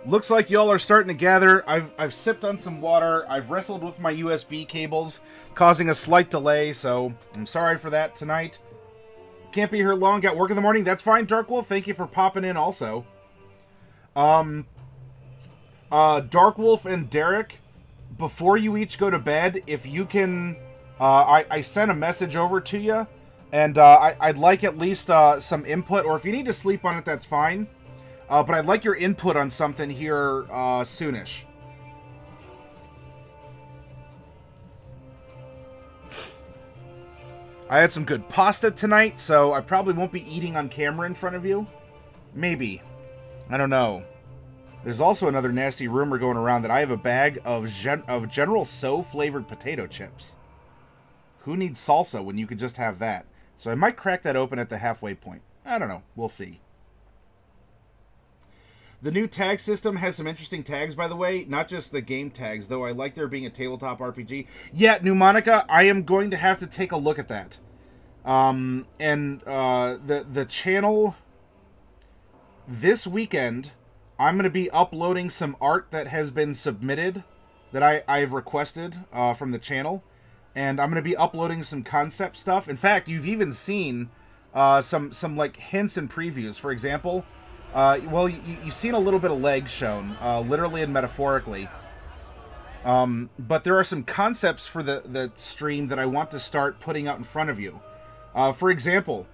Looks like y'all are starting to gather. I've sipped on some water. I've wrestled with my USB cables, causing a slight delay, so I'm sorry for that tonight. Can't be here long. Got work in the morning. That's fine, Dark Wolf. Thank you for popping in also. Dark Wolf and Derek, before you each go to bed, if you can, I sent a message over to you, and I'd like at least some input, or if you need to sleep on it, that's fine. But I'd like your input on something here soonish. I had some good pasta tonight, so I probably won't be eating on camera in front of you. Maybe. I don't know. There's also another nasty rumor going around that I have a bag of General So flavored potato chips. Who needs salsa when you could just have that? So I might crack that open at the halfway point. I don't know. We'll see. The new tag system has some interesting tags, by the way. Not just the game tags, though I like there being a tabletop RPG. Yeah, Pneumonica, I am going to have to take a look at that. The channel this weekend, I'm going to be uploading some art that has been submitted, that I've requested from the channel. And I'm going to be uploading some concept stuff. In fact, you've even seen some like hints and previews. For example, well, you've seen a little bit of legs shown, literally and metaphorically. But there are some concepts for the stream that I want to start putting out in front of you. For example,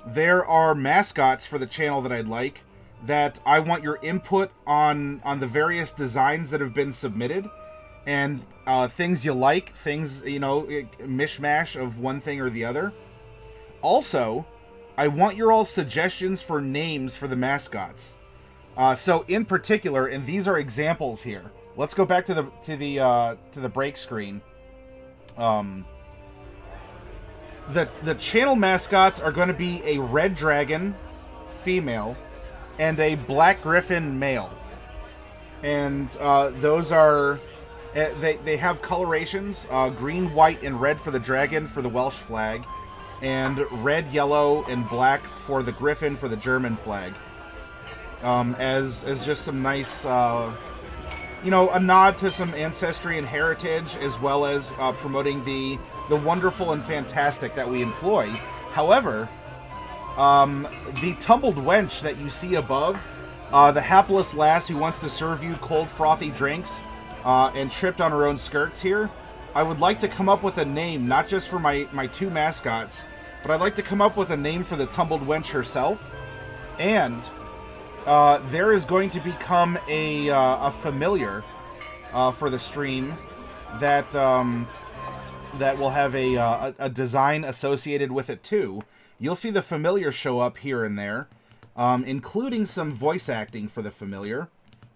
there are mascots for the channel that I'd like, that I want your input on the various designs that have been submitted, and things you like, things, you know, mishmash of one thing or the other. Also, I want your all suggestions for names for the mascots. So in particular, and these are examples here. Let's go back to the break screen. The channel mascots are going to be a red dragon, female, and a black griffin, male. And those are they have colorations: green, white, and red for the dragon for the Welsh flag, and red, yellow, and black for the griffin for the German flag. As just some nice, you know, a nod to some ancestry and heritage, as well as promoting the wonderful and fantastic that we employ. However, the tumbled wench that you see above, the hapless lass who wants to serve you cold frothy drinks and tripped on her own skirts here, I would like to come up with a name, not just for my two mascots, but I'd like to come up with a name for the tumbled wench herself. And there is going to become a familiar for the stream that that will have a design associated with it too. You'll see the familiar show up here and there, including some voice acting for the familiar.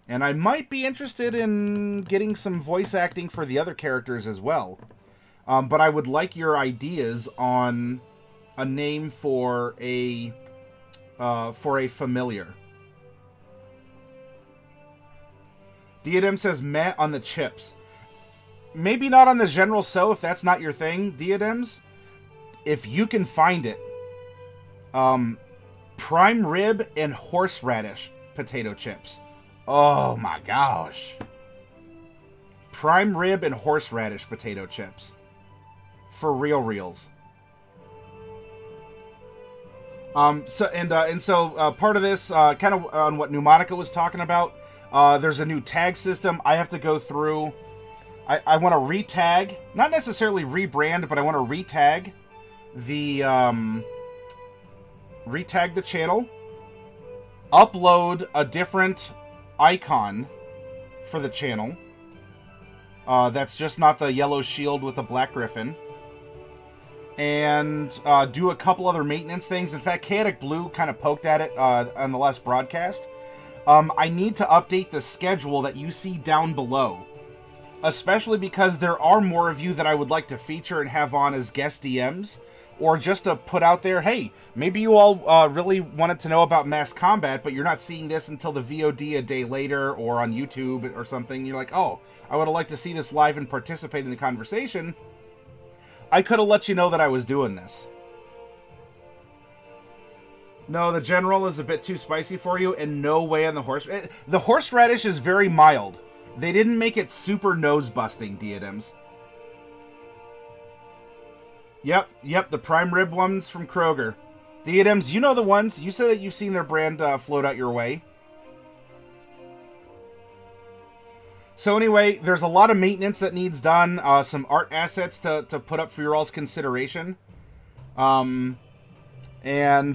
And I might be interested in getting some voice acting for the other characters as well. But I would like your ideas on a name for a familiar. Diadem says Matt on the chips. Maybe not on the General So, if that's not your thing, Diadems. If you can find it. Prime rib and horseradish potato chips. Oh my gosh. Prime rib and horseradish potato chips. For reals. So part of this, kind of on what Pneumonica was talking about, there's a new tag system. I have to go through. I want to retag, not necessarily rebrand, but I want to retag the channel, upload a different icon for the channel. That's just not the yellow shield with the black griffin. And do a couple other maintenance things. In fact, Chaotic Blue kind of poked at it on the last broadcast. I need to update the schedule that you see down below. Especially because there are more of you that I would like to feature and have on as guest DMs. Or just to put out there, hey, maybe you all really wanted to know about mass combat, but you're not seeing this until the VOD a day later or on YouTube or something. You're like, oh, I would have liked to see this live and participate in the conversation. I could have let you know that I was doing this. No, the general is a bit too spicy for you, and no way on the horse. The horseradish is very mild. They didn't make it super nose-busting, Diadems. Yep, the prime rib ones from Kroger. Diadems, you know the ones. You said that you've seen their brand float out your way. So anyway, there's a lot of maintenance that needs done. Some art assets to put up for your all's consideration. And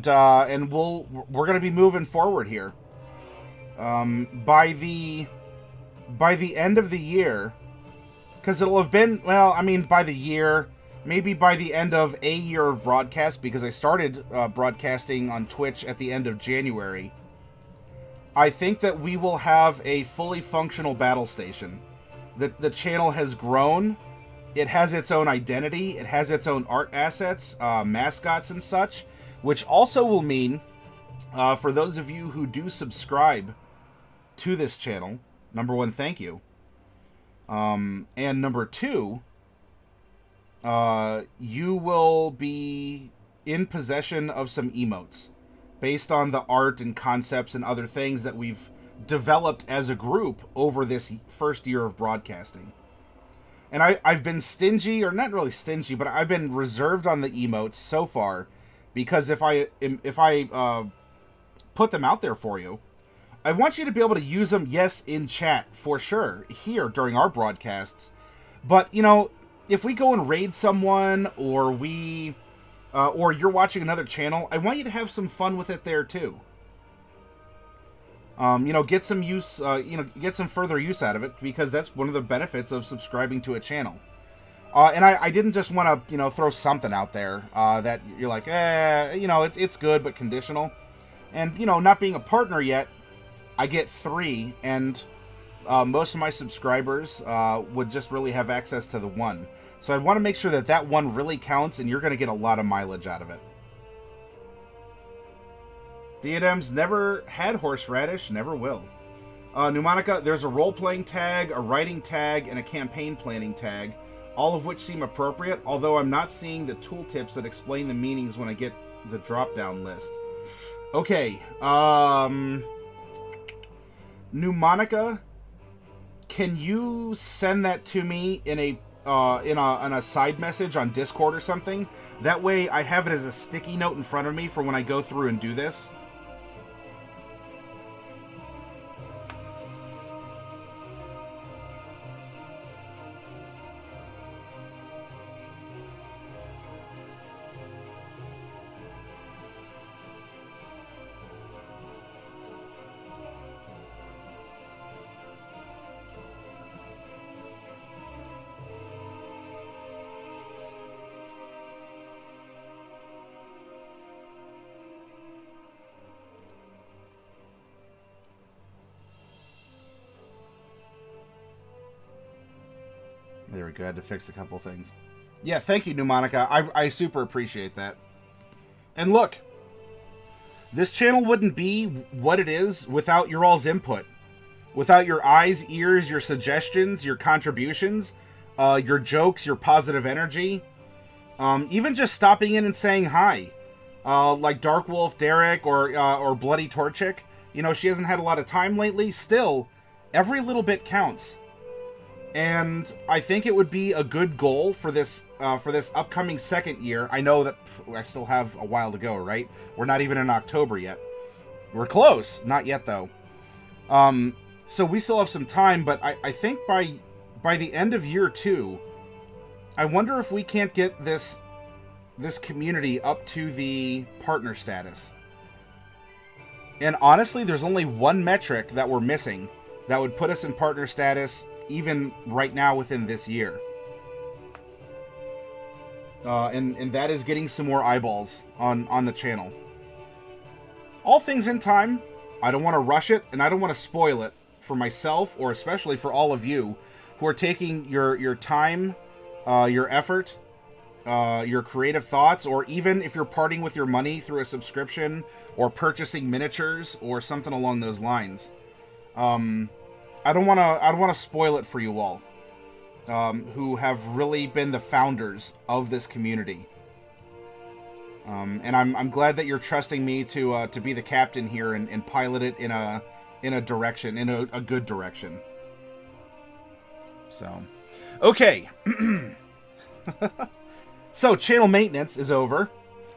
we're gonna be moving forward here. By the end of the year, because it'll have been, well, I mean, by the year, maybe by the end of a year of broadcast, because I started broadcasting on Twitch at the end of January. I think that we will have a fully functional battle station. The channel has grown. It has its own identity. It has its own art assets, mascots and such, which also will mean, for those of you who do subscribe to this channel, number one, thank you. And number two, you will be in possession of some emotes based on the art and concepts and other things that we've developed as a group over this first year of broadcasting. And I've been stingy, or not really stingy, but I've been reserved on the emotes so far, because if I put them out there for you, I want you to be able to use them, yes, in chat, for sure, here during our broadcasts. But, you know, if we go and raid someone, or or you're watching another channel, I want you to have some fun with it there too. You know, get some use, get some further use out of it, because that's one of the benefits of subscribing to a channel. And I didn't just want to, throw something out there that you're like, it's good, but conditional. And, not being a partner yet, I get 3, and most of my subscribers would just really have access to the 1. So I want to make sure that that 1 really counts, and you're going to get a lot of mileage out of it. Diadems never had horseradish, never will. Pneumonica, there's a role-playing tag, a writing tag, and a campaign planning tag, all of which seem appropriate, although I'm not seeing the tooltips that explain the meanings when I get the drop-down list. Okay, Pneumonica, can you send that to me in a side message on Discord or something? That way I have it as a sticky note in front of me for when I go through and do this. There we go. I had to fix a couple things. Yeah, thank you, Pneumonica. I super appreciate that. And look, this channel wouldn't be what it is without your all's input. Without your eyes, ears, your suggestions, your contributions, your jokes, your positive energy. Even just stopping in and saying hi. Like Dark Wolf, Derek, or Bloody Torchic. She hasn't had a lot of time lately. Still, every little bit counts. And I think it would be a good goal for this upcoming second year. I know that I still have a while to go, right? We're not even in October yet. We're close. Not yet, though. So we still have some time, but I think by the end of year 2, I wonder if we can't get this community up to the partner status. And honestly, there's only one metric that we're missing that would put us in partner status even right now within this year. And that is getting some more eyeballs on the channel. All things in time. I don't want to rush it, and I don't want to spoil it for myself, or especially for all of you who are taking your time, your effort, your creative thoughts, or even if you're parting with your money through a subscription or purchasing miniatures or something along those lines. I don't want to spoil it for you all, who have really been the founders of this community. And I'm glad that you're trusting me to be the captain here and pilot it in a direction, in a good direction. So, okay. So, channel maintenance is over.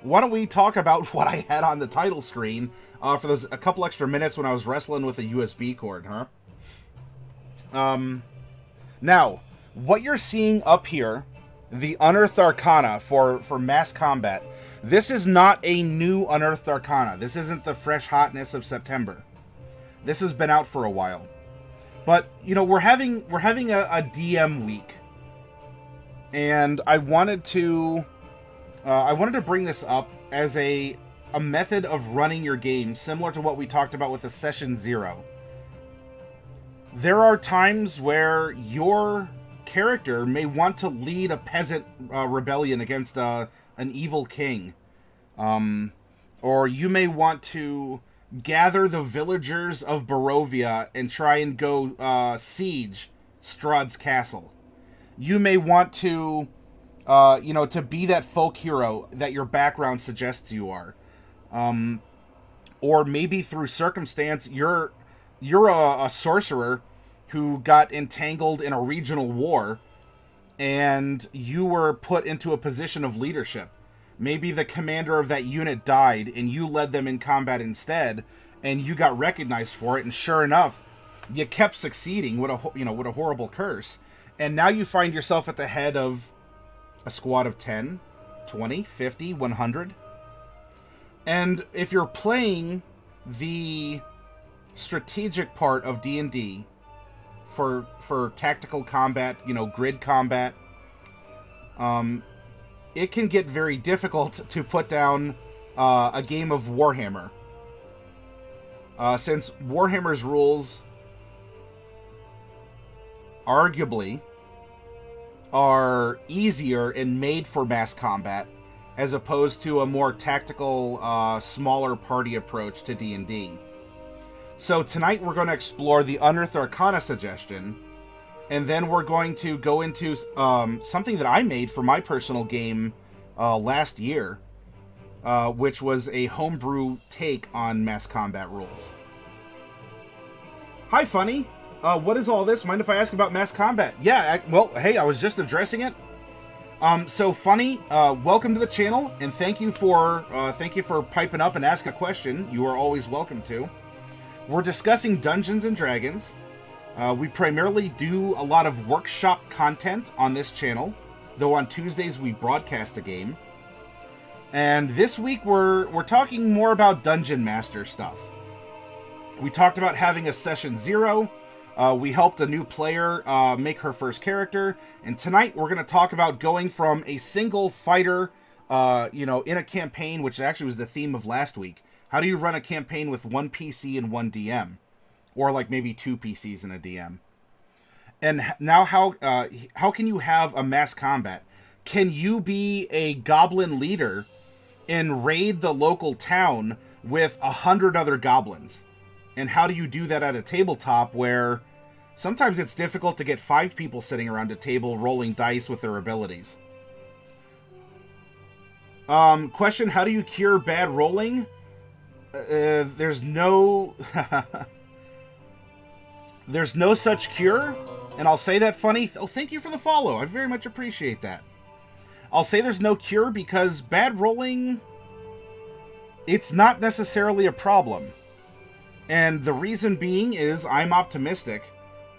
Why don't we talk about what I had on the title screen for a couple extra minutes when I was wrestling with a USB cord, huh? Now, what you're seeing up here, the Unearthed Arcana for mass combat, this is not a new Unearthed Arcana. This isn't the fresh hotness of September. This has been out for a while. But, you know, we're having a DM week. And I wanted to bring this up as a method of running your game similar to what we talked about with the Session 0. There are times where your character may want to lead a peasant rebellion against an evil king. Or you may want to gather the villagers of Barovia and try and go siege Strahd's castle. You may want to, to be that folk hero that your background suggests you are. Or maybe through circumstance, you're a sorcerer who got entangled in a regional war, and you were put into a position of leadership. Maybe the commander of that unit died, and you led them in combat instead, and you got recognized for it. And sure enough, you kept succeeding. What a horrible curse! And now you find yourself at the head of a squad of 10, 20, 50, 100. And if you're playing the strategic part of D&D for tactical combat, grid combat, it can get very difficult to put down a game of Warhammer. Since Warhammer's rules arguably are easier and made for mass combat, as opposed to a more tactical, smaller party approach to D&D. So tonight we're going to explore the Unearthed Arcana suggestion, and then we're going to go into something that I made for my personal game last year, which was a homebrew take on mass combat rules. Hi, Funny. What is all this? Mind if I ask about mass combat? Yeah, hey, I was just addressing it. So Funny, welcome to the channel, and thank you for piping up and asking a question. You are always welcome to. We're discussing Dungeons and Dragons. We primarily do a lot of workshop content on this channel, though on Tuesdays we broadcast a game. And this week we're talking more about Dungeon Master stuff. We talked about having a Session 0. We helped a new player make her first character, and tonight we're going to talk about going from a single fighter, in a campaign, which actually was the theme of last week. How do you run a campaign with one PC and one DM? Or like maybe two PCs and a DM? And now how can you have a mass combat? Can you be a goblin leader and raid the local town with 100 other goblins? And how do you do that at a tabletop where sometimes it's difficult to get 5 people sitting around a table rolling dice with their abilities? Question, how do you cure bad rolling? There's no... there's no such cure, and I'll say that, Funny. Oh, thank you for the follow. I very much appreciate that. I'll say there's no cure because bad rolling, it's not necessarily a problem. And the reason being is I'm optimistic,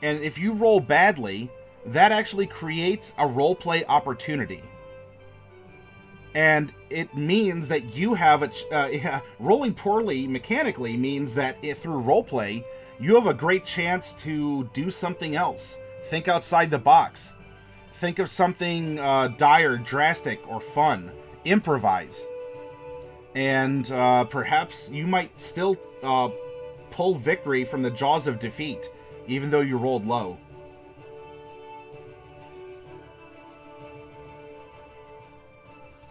and if you roll badly, that actually creates a roleplay opportunity. And it means that you have rolling poorly mechanically means that through roleplay, you have a great chance to do something else. Think outside the box. Think of something dire, drastic, or fun. Improvise. And perhaps you might still pull victory from the jaws of defeat, even though you rolled low.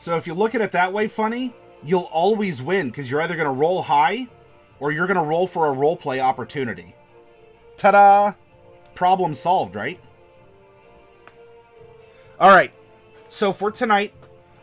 So if you look at it that way, Funny, you'll always win, because you're either going to roll high, or you're going to roll for a roleplay opportunity. Ta-da! Problem solved, right? Alright, so for tonight,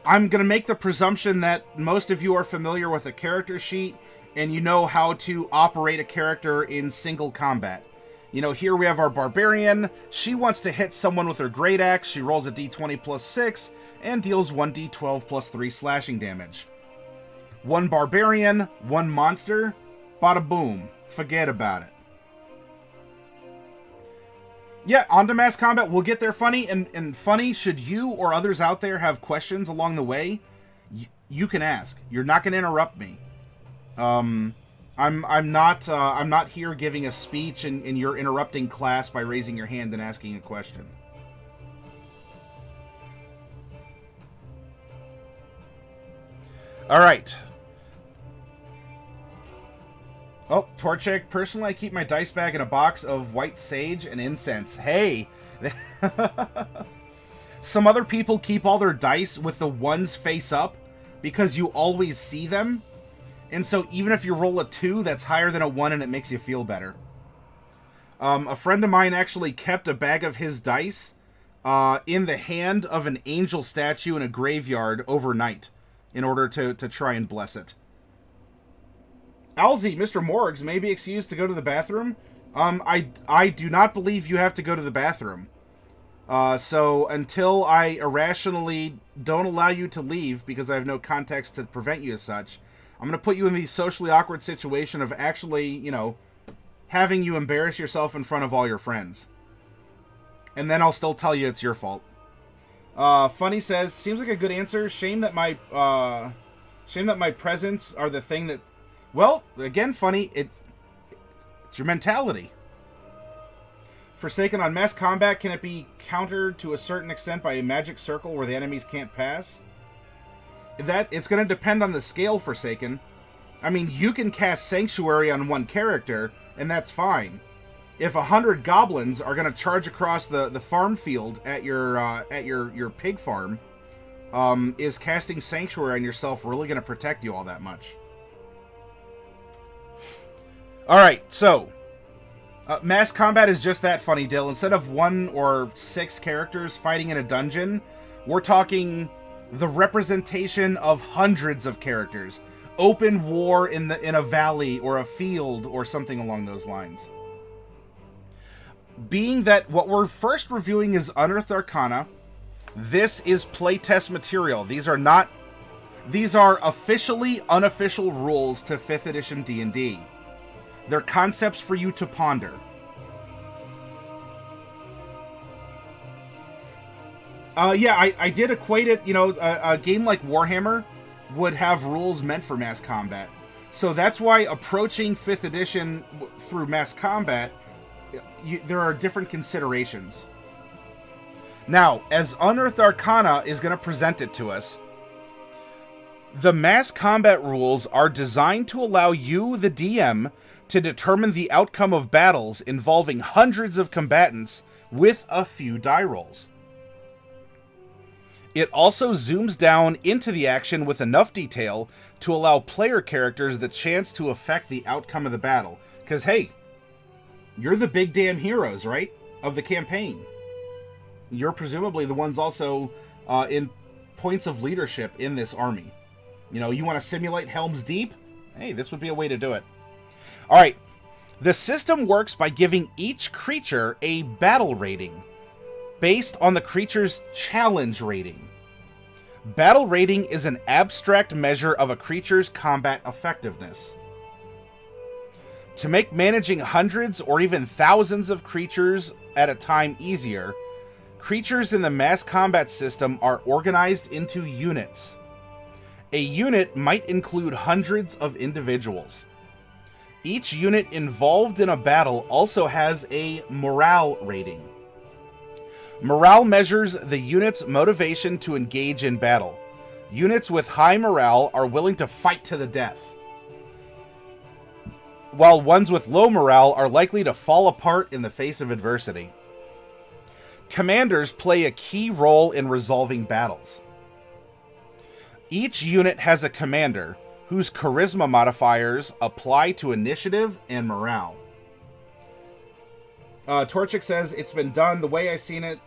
I'm going to make the presumption that most of you are familiar with a character sheet and you know how to operate a character in single combat. You know, here we have our barbarian. She wants to hit someone with her great axe. She rolls a d20 plus 6 and deals 1d12 plus 3 slashing damage. One barbarian, one monster, bada boom. Forget about it. Yeah, on to mass combat. We'll get there, Funny. And Funny, should you or others out there have questions along the way, you can ask. You're not going to interrupt me. I'm not here giving a speech and you're interrupting class by raising your hand and asking a question. All right. Oh, Torchic. Personally, I keep my dice bag in a box of white sage and incense. Hey! Some other people keep all their dice with the ones face up because you always see them. And so even if you roll a 2, that's higher than a 1 and it makes you feel better. A friend of mine actually kept a bag of his dice in the hand of an angel statue in a graveyard overnight in order to try and bless it. Alzy, Mr. Morgs may be excused to go to the bathroom. I do not believe you have to go to the bathroom. So until I irrationally don't allow you to leave because I have no context to prevent you as such, I'm going to put you in the socially awkward situation of actually, you know, having you embarrass yourself in front of all your friends. And then I'll still tell you it's your fault. Funny says, seems like a good answer. Shame that my presents are the thing that... Well, again, Funny, it's your mentality. Forsaken, on mass combat, can it be countered to a certain extent by a magic circle where the enemies can't pass? It's going to depend on the scale, Forsaken. I mean, you can cast Sanctuary on one character, and that's fine. If 100 goblins are going to charge across the farm field at your pig farm, is casting Sanctuary on yourself really going to protect you all that much? Alright, so... mass combat is just that, Funny Dill. Instead of 1 or 6 characters fighting in a dungeon, we're talking the representation of hundreds of characters. Open war in a valley or a field or something along those lines. Being that what we're first reviewing is Unearthed Arcana, this is playtest material. These are officially unofficial rules to 5th edition D&D. They're concepts for you to ponder. Yeah, I did equate it, you know, a game like Warhammer would have rules meant for mass combat. So that's why approaching 5th edition through mass combat, there are different considerations. Now, as Unearthed Arcana is going to present it to us, the mass combat rules are designed to allow you, the DM, to determine the outcome of battles involving hundreds of combatants with a few die rolls. It also zooms down into the action with enough detail to allow player characters the chance to affect the outcome of the battle. Because, hey, you're the big damn heroes, right, of the campaign. You're presumably the ones also in points of leadership in this army. You know, you want to simulate Helm's Deep? Hey, this would be a way to do it. Alright, the system works by giving each creature a battle rating based on the creature's challenge rating. Battle rating is an abstract measure of a creature's combat effectiveness. To make managing hundreds or even thousands of creatures at a time easier, creatures in the mass combat system are organized into units. A unit might include hundreds of individuals. Each unit involved in a battle also has a morale rating. Morale measures the unit's motivation to engage in battle. Units with high morale are willing to fight to the death, while ones with low morale are likely to fall apart in the face of adversity. Commanders play a key role in resolving battles. Each unit has a commander, whose charisma modifiers apply to initiative and morale. Torchic says, it's been done the way I seen it.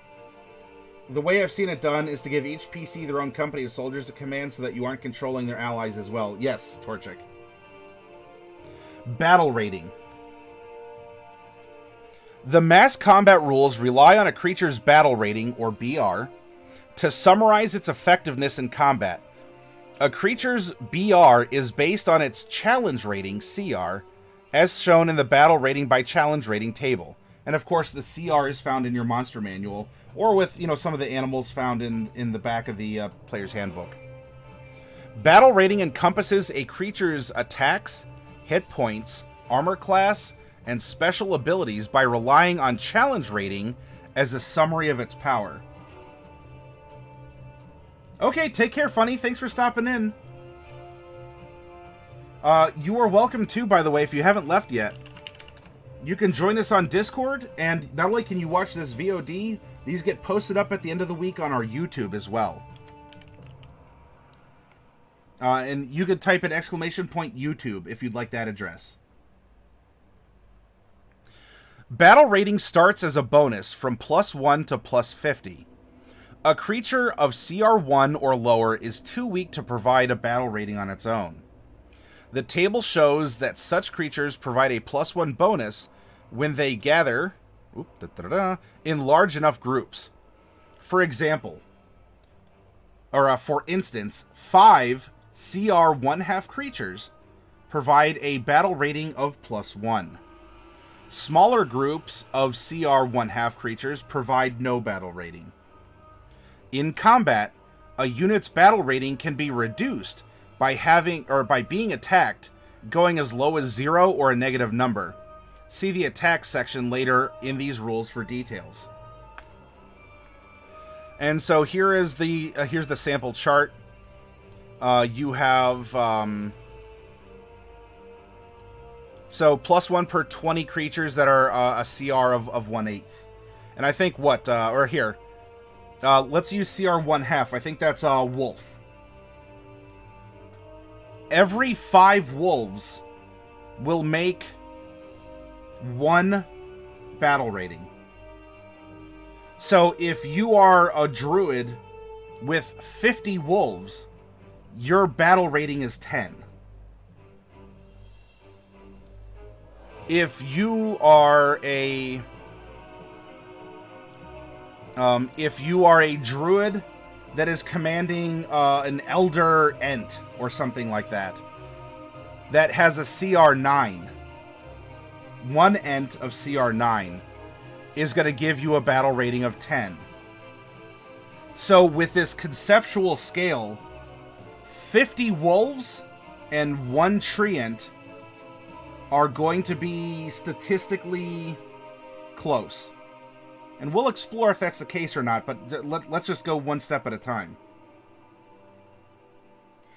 The way I've seen it done is to give each PC their own company of soldiers to command so that you aren't controlling their allies as well. Yes, Torchic. Battle rating. The mass combat rules rely on a creature's battle rating, or BR, to summarize its effectiveness in combat. A creature's BR is based on its challenge rating, CR, as shown in the battle rating by challenge rating table. And of course, the CR is found in your monster manual, or with, some of the animals found in the back of the player's handbook. Battle rating encompasses a creature's attacks, hit points, armor class, and special abilities by relying on challenge rating as a summary of its power. Okay, take care, Funny. Thanks for stopping in. You are welcome too, by the way, if you haven't left yet. You can join us on Discord, and not only can you watch this VOD, these get posted up at the end of the week on our YouTube as well. And you could type in !YouTube if you'd like that address. Battle rating starts as a bonus from +1 to +50. A creature of CR1 or lower is too weak to provide a battle rating on its own. The table shows that such creatures provide a +1 bonus when they gather in large enough groups. For example, for instance, 5 CR 1/2 creatures provide a battle rating of +1. Smaller groups of CR 1/2 creatures provide no battle rating. In combat, a unit's battle rating can be reduced by being attacked, going as low as 0 or a negative number. See the attack section later in these rules for details. And so here's the sample chart. You have so +1 per 20 creatures that are a CR of 1/8. And I think let's use CR 1/2. I think that's wolf. Every 5 wolves will make 1 battle rating. So if you are a druid with 50 wolves, your battle rating is 10. If you are a druid that is commanding an elder ent or something like that, that has a CR 9, 1 ent of CR 9 is going to give you a battle rating of 10. So with this conceptual scale, 50 wolves and 1 treant are going to be statistically close. And we'll explore if that's the case or not, but let's just go one step at a time.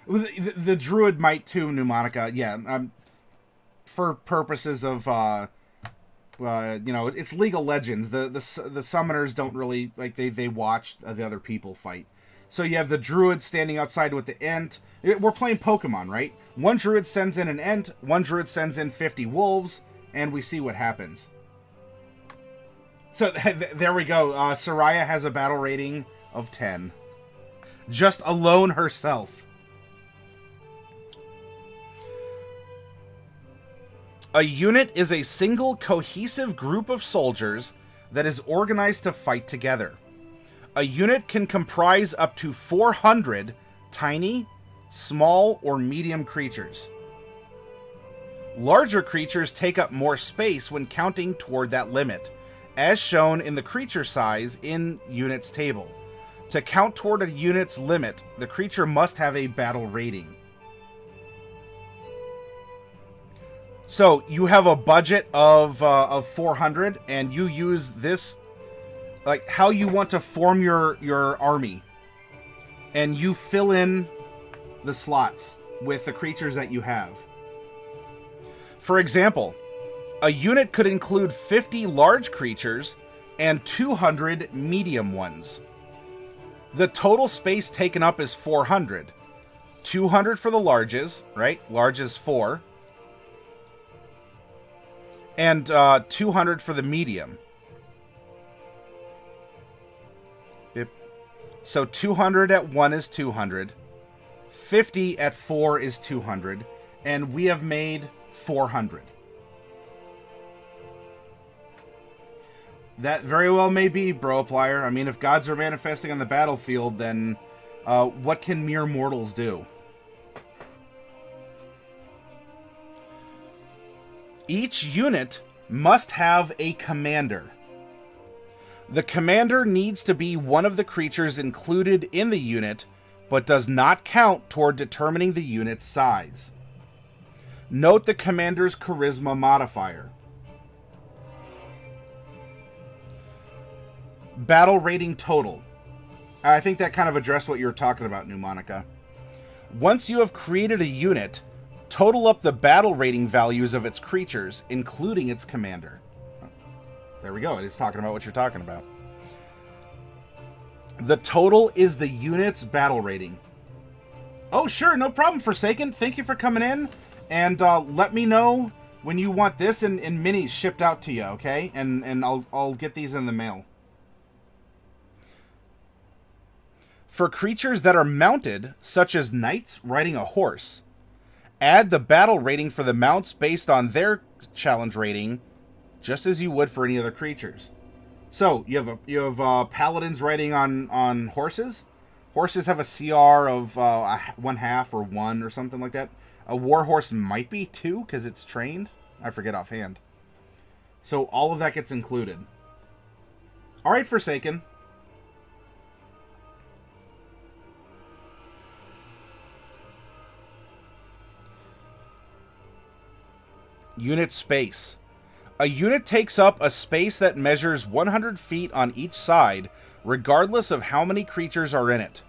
The druid might too, Pneumonica. Yeah, for purposes of, it's League of Legends. The summoners don't really, they watch the other people fight. So you have the druid standing outside with the ent. We're playing Pokemon, right? One druid sends in an ent, one druid sends in 50 wolves, and we see what happens. So there we go. Soraya has a battle rating of 10. Just alone herself. A unit is a single cohesive group of soldiers that is organized to fight together. A unit can comprise up to 400 tiny, small, or medium creatures. Larger creatures take up more space when counting toward that limit, as shown in the creature size in units table. To count toward a unit's limit, the creature must have a battle rating. So you have a budget of 400, and you use this, like how you want to form your army, and you fill in the slots with the creatures that you have. For example, a unit could include 50 large creatures and 200 medium ones. The total space taken up is 400. 200 for the larges, right? Large is 4. And 200 for the medium. Bip, So 200 at 1 is 200. 50 at 4 is 200. And we have made 400. That very well may be, Bro-Plier. I mean, if gods are manifesting on the battlefield, then what can mere mortals do? Each unit must have a commander. The commander needs to be one of the creatures included in the unit, but does not count toward determining the unit's size. Note the commander's charisma modifier. Battle rating total. I think that kind of addressed what you were talking about, Pneumonica. Once you have created a unit, total up the battle rating values of its creatures, including its commander. There we go. It is talking about what you're talking about. The total is the unit's battle rating. Oh, sure. No problem, Forsaken. Thank you for coming in. And let me know when you want this in minis shipped out to you, okay? And I'll get these in the mail. For creatures that are mounted, such as knights riding a horse, add the battle rating for the mounts based on their challenge rating, just as you would for any other creatures. So you have paladins riding on horses. Horses have a CR of 1/2 or 1 or something like that. A warhorse might be 2 because it's trained. I forget offhand. So all of that gets included. All right, Forsaken. Unit space. A unit takes up a space that measures 100 feet on each side, regardless of how many creatures are in it.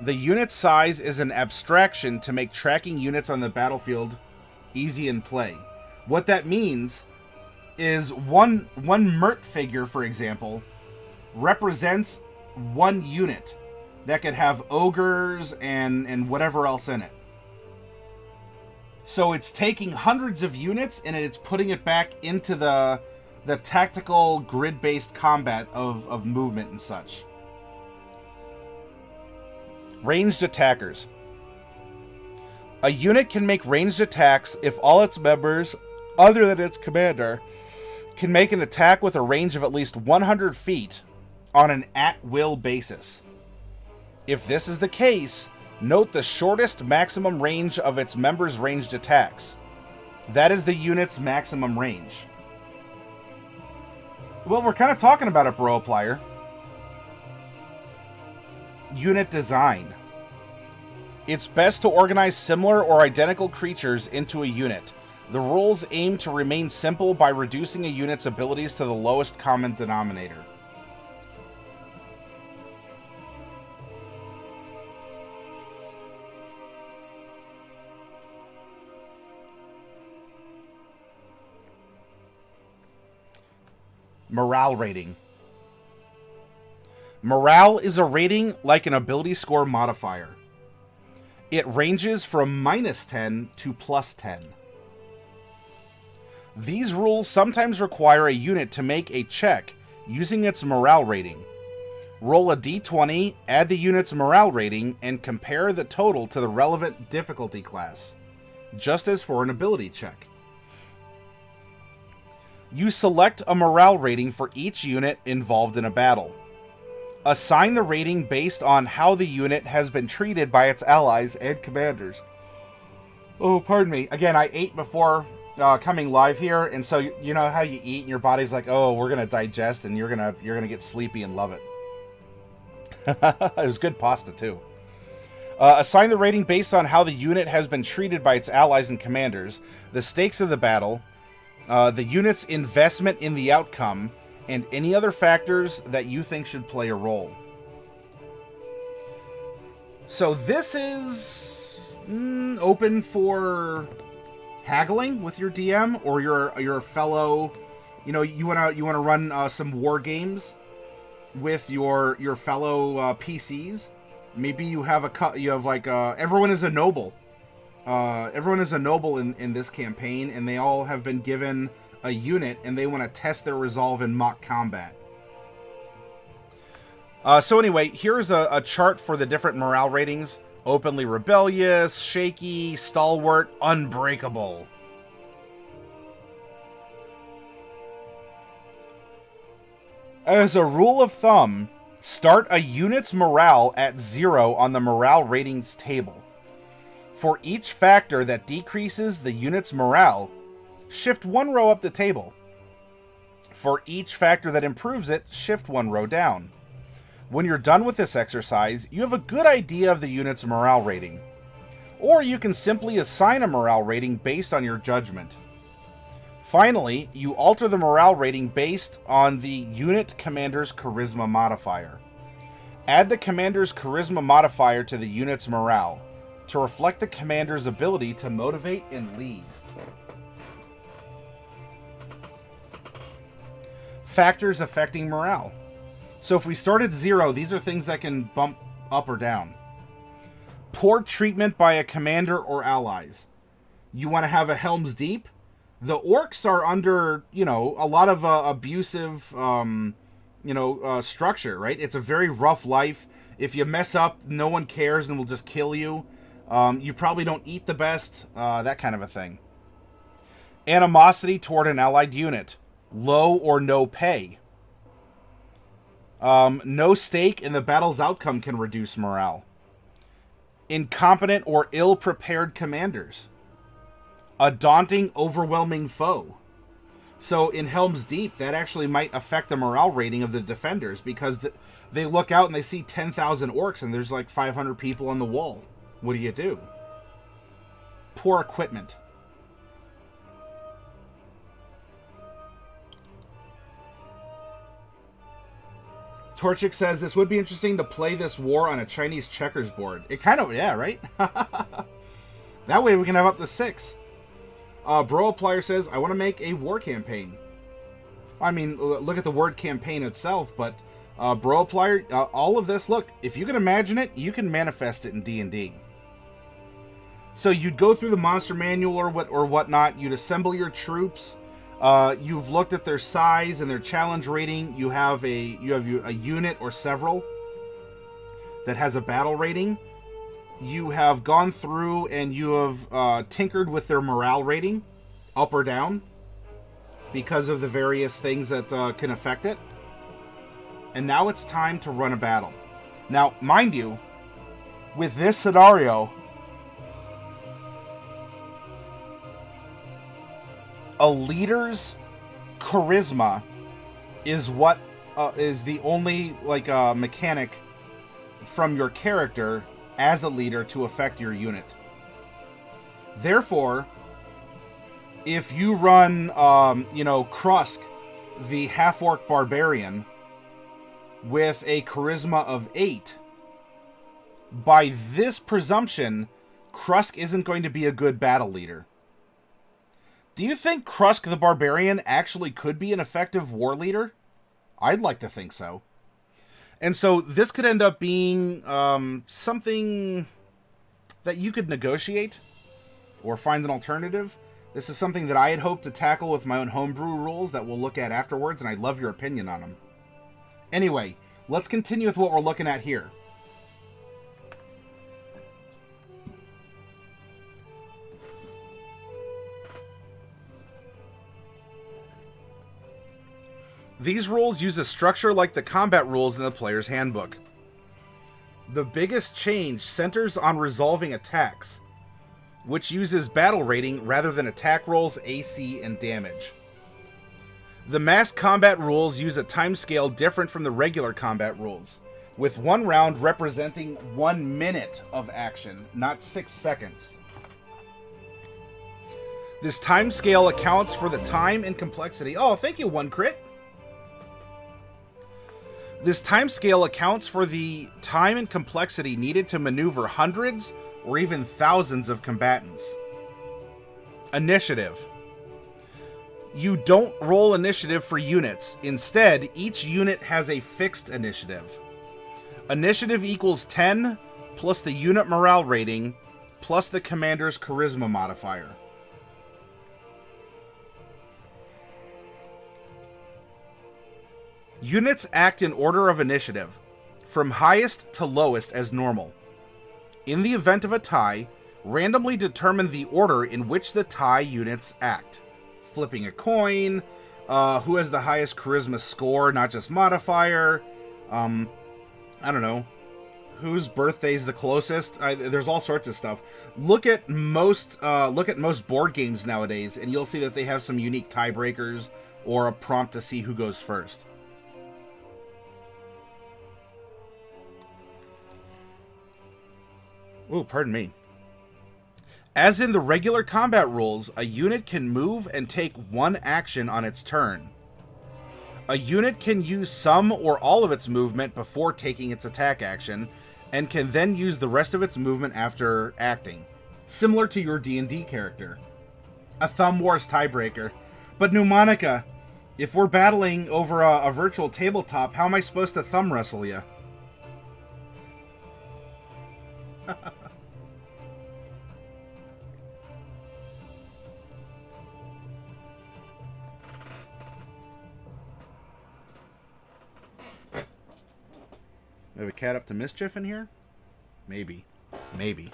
The unit size is an abstraction to make tracking units on the battlefield easy in play. What that means is one Mert figure, for example, represents one unit that could have ogres and whatever else in it. So it's taking hundreds of units and it's putting it back into the tactical grid-based combat of movement and such. Ranged attackers. A unit can make ranged attacks if all its members, other than its commander, can make an attack with a range of at least 100 feet on an at-will basis. If this is the case, note the shortest maximum range of its members' ranged attacks. That is the unit's maximum range. Well, we're kind of talking about it, Bro-Plier. Unit design. It's best to organize similar or identical creatures into a unit. The rules aim to remain simple by reducing a unit's abilities to the lowest common denominator. Morale rating. Morale is a rating like an ability score modifier. It ranges from -10 to +10. These rules sometimes require a unit to make a check using its morale rating. Roll a d20, add the unit's morale rating, and compare the total to the relevant difficulty class, just as for an ability check. You select a morale rating for each unit involved in a battle. Assign the rating based on how the unit has been treated by its allies and commanders. Oh, pardon me. Again, I ate before coming live here, and so you know how you eat and your body's like, oh, we're gonna digest, and you're gonna get sleepy and love it. It was good pasta too. Assign the rating based on how the unit has been treated by its allies and commanders, the stakes of the battle, the unit's investment in the outcome, and any other factors that you think should play a role. So this is open for haggling with your DM or your fellow. You know, you wanna run some war games with your fellow PCs. Maybe you have everyone is a noble. Everyone is a noble in this campaign, and they all have been given a unit, and they want to test their resolve in mock combat. So anyway, here's a chart for the different morale ratings. Openly rebellious, shaky, stalwart, unbreakable. As a rule of thumb, start a unit's morale at 0 on the morale ratings table. For each factor that decreases the unit's morale, shift 1 row up the table. For each factor that improves it, shift 1 row down. When you're done with this exercise, you have a good idea of the unit's morale rating. Or you can simply assign a morale rating based on your judgment. Finally, you alter the morale rating based on the unit commander's charisma modifier. Add the commander's charisma modifier to the unit's morale to reflect the commander's ability to motivate and lead. Factors affecting morale. So if we start at 0, these are things that can bump up or down. Poor treatment by a commander or allies. You want to have a Helm's Deep? The Orcs are under, a lot of abusive, structure, right? It's a very rough life. If you mess up, no one cares and will just kill you. You probably don't eat the best, that kind of a thing. Animosity toward an allied unit. Low or no pay. No stake in the battle's outcome can reduce morale. Incompetent or ill-prepared commanders. A daunting, overwhelming foe. So in Helm's Deep, that actually might affect the morale rating of the defenders because they look out and they see 10,000 orcs and there's like 500 people on the wall. What do you do? Poor equipment. Torchic says, this would be interesting to play this war on a Chinese checkers board. It kind of, yeah, right? That way we can have up to 6. Bro Applier says, I want to make a war campaign. I mean, look at the word campaign itself, but Bro Applier, all of this, look, if you can imagine it, you can manifest it in D&D. So you'd go through the monster manual or whatnot, you'd assemble your troops. You've looked at their size and their challenge rating. You have a unit or several that has a battle rating. You have gone through and you have tinkered with their morale rating, up or down, because of the various things that can affect it. And now it's time to run a battle. Now, mind you, with this scenario, a leader's charisma is what is the only mechanic from your character as a leader to affect your unit. Therefore, if you run, Krusk, the half-orc barbarian, with a charisma of 8, by this presumption, Krusk isn't going to be a good battle leader. Do you think Krusk the Barbarian actually could be an effective war leader? I'd like to think so. And so this could end up being something that you could negotiate or find an alternative. This is something that I had hoped to tackle with my own homebrew rules that we'll look at afterwards, and I'd love your opinion on them. Anyway, let's continue with what we're looking at here. These rules use a structure like the combat rules in the player's handbook. The biggest change centers on resolving attacks, which uses battle rating rather than attack rolls, AC, and damage. The mass combat rules use a timescale different from the regular combat rules, with 1 round representing 1 minute of action, not 6 seconds. This timescale accounts for the time and complexity. Oh, thank you, 1 crit. This timescale accounts for the time and complexity needed to maneuver hundreds or even thousands of combatants. Initiative. You don't roll initiative for units. Instead, each unit has a fixed initiative. Initiative equals 10 plus the unit morale rating plus the commander's charisma modifier. Units act in order of initiative. from highest to lowest as normal. In the event of a tie, randomly determine the order in which the tie units act. Flipping a coin, who has the highest charisma score, not just modifier, I don't know, whose birthday's the closest. There's all sorts of stuff. Look at most board games nowadays, and you'll see that they have some unique tiebreakers or a prompt to see who goes first. Oh, pardon me. As in the regular combat rules, a unit can move and take one action on its turn. A unit can use some or all of its movement before taking its attack action, and can then use the rest of its movement after acting. Similar to your D&D character. A Thumb Wars tiebreaker. But Pneumonica, if we're battling over a virtual tabletop, how am I supposed to thumb wrestle you? We have a cat up to mischief in here? Maybe. Maybe.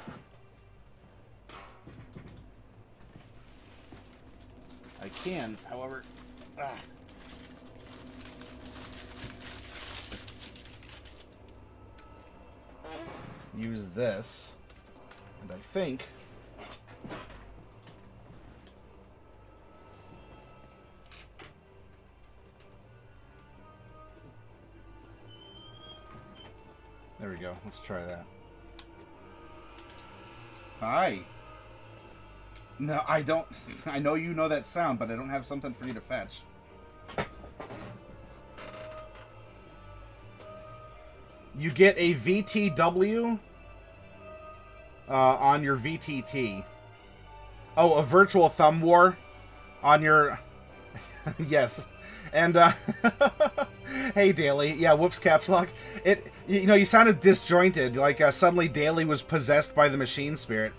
I can, however... use this. And I think... there we go. Let's try that. Hi. No, I don't... I know you know that sound, but I don't have something for you to fetch. You get a VTW on your VTT. Oh, a virtual thumb war on your... yes. And, hey, Daly. Yeah, whoops, caps lock. You know, you sounded disjointed, like suddenly Daly was possessed by the machine spirit.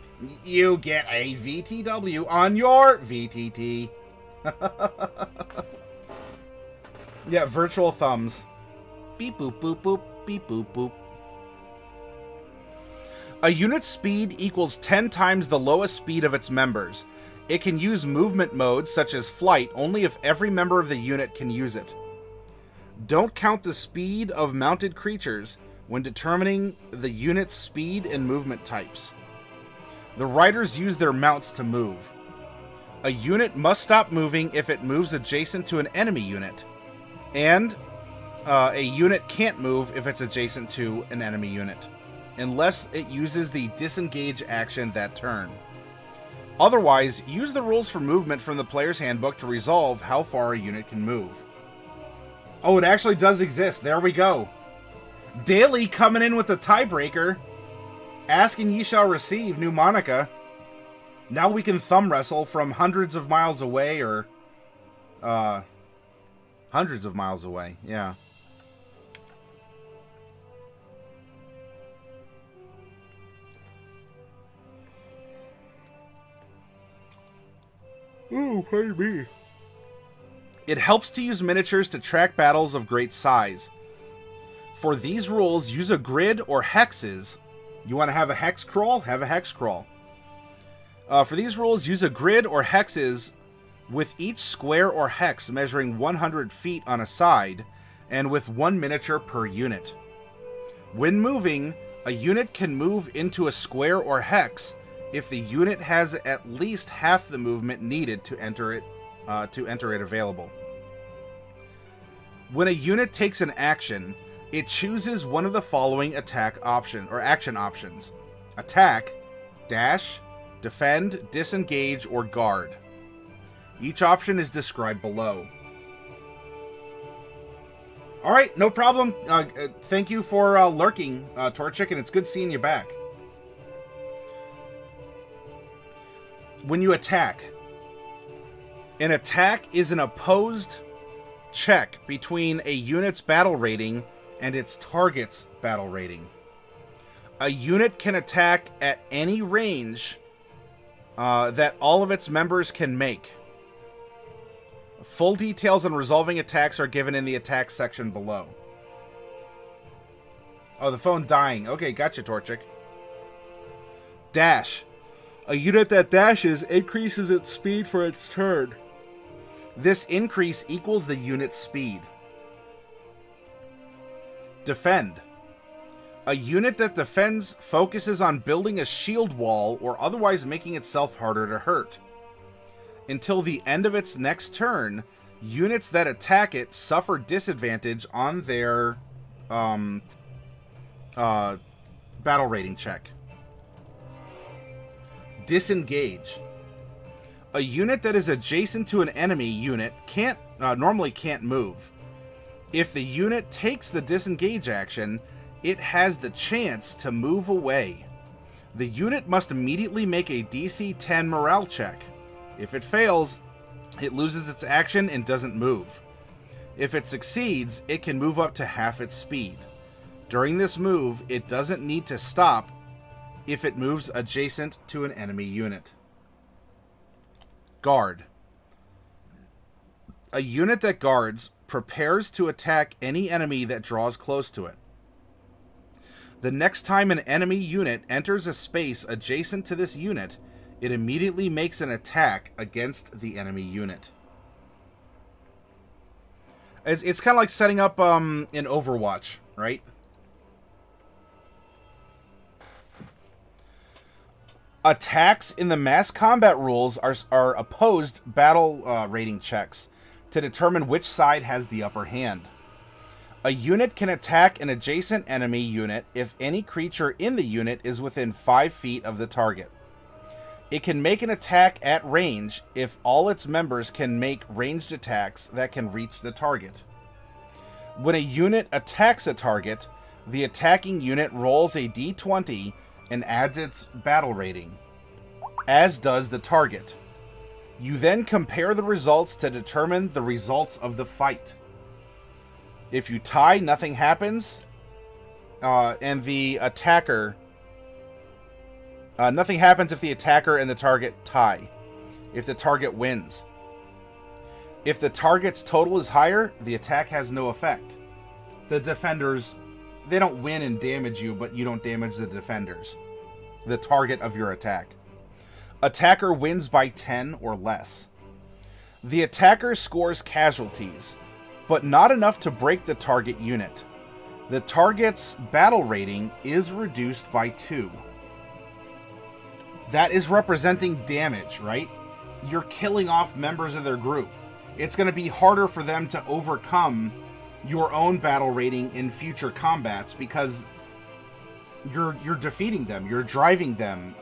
You get a VTW on your VTT. Yeah, virtual thumbs. Beep, boop, boop, boop, beep, boop, boop. A unit's speed equals 10 times the lowest speed of its members. It can use movement modes, such as flight, only if every member of the unit can use it. Don't count the speed of mounted creatures when determining the unit's speed and movement types. The riders use their mounts to move. A unit must stop moving if it moves adjacent to an enemy unit. And a unit can't move if it's adjacent to an enemy unit, unless it uses the Disengage action that turn. Otherwise, use the rules for movement from the player's handbook to resolve how far a unit can move. Oh, it actually does exist. There we go. Daly coming in with the tiebreaker. Asking ye shall receive, Pneumonica. Now we can thumb wrestle from hundreds of miles away, or... hundreds of miles away, yeah. Oh, pardon me. It helps to use miniatures to track battles of great size. For these rules, use a grid or hexes. You want to have a hex crawl? Have a hex crawl. For these rules, use a grid or hexes with each square or hex measuring 100 feet on a side, and with one miniature per unit. When moving, a unit can move into a square or hex if the unit has at least half the movement needed to enter it available. When a unit takes an action, it chooses one of the following attack option or action options: attack, dash, defend, disengage, or guard. Each option is described below. All right, no problem. Thank you for lurking, Torchic, and it's good seeing you back. When you attack, an attack is an opposed check between a unit's battle rating and its target's battle rating. A unit can attack at any range that all of its members can make. Full details on resolving attacks are given in the attack section below. Oh, the phone dying. Okay, gotcha, Torchic. Dash. A unit that dashes increases its speed for its turn. This increase equals the unit's speed. Defend. A unit that defends focuses on building a shield wall or otherwise making itself harder to hurt. Until the end of its next turn, units that attack it suffer disadvantage on their battle rating check. Disengage. A unit that is adjacent to an enemy unit normally can't move. If the unit takes the disengage action, it has the chance to move away. The unit must immediately make a DC 10 morale check. If it fails, it loses its action and doesn't move. If it succeeds, it can move up to half its speed. During this move, it doesn't need to stop if it moves adjacent to an enemy unit. Guard. A unit that guards prepares to attack any enemy that draws close to it. The next time an enemy unit enters a space adjacent to this unit, it immediately makes an attack against the enemy unit. It's kind of like setting up in Overwatch, right? Attacks in the mass combat rules are opposed battle rating checks to determine which side has the upper hand. A unit can attack an adjacent enemy unit if any creature in the unit is within 5 feet of the target. It can make an attack at range if all its members can make ranged attacks that can reach the target. When a unit attacks a target, the attacking unit rolls a d20 and adds its battle rating, as does the target. You then compare the results to determine the results of the fight. If you tie, nothing happens, and the attacker... nothing happens if the attacker and the target tie. If the target wins. If the target's total is higher, the attack has no effect. The defenders, they don't win and damage you, but you don't damage the defenders. The target of your attack. Attacker wins by 10 or less. The attacker scores casualties, but not enough to break the target unit. The target's battle rating is reduced by 2. That is representing damage, right? You're killing off members of their group. It's going to be harder for them to overcome your own battle rating in future combats because you're defeating them, you're driving them,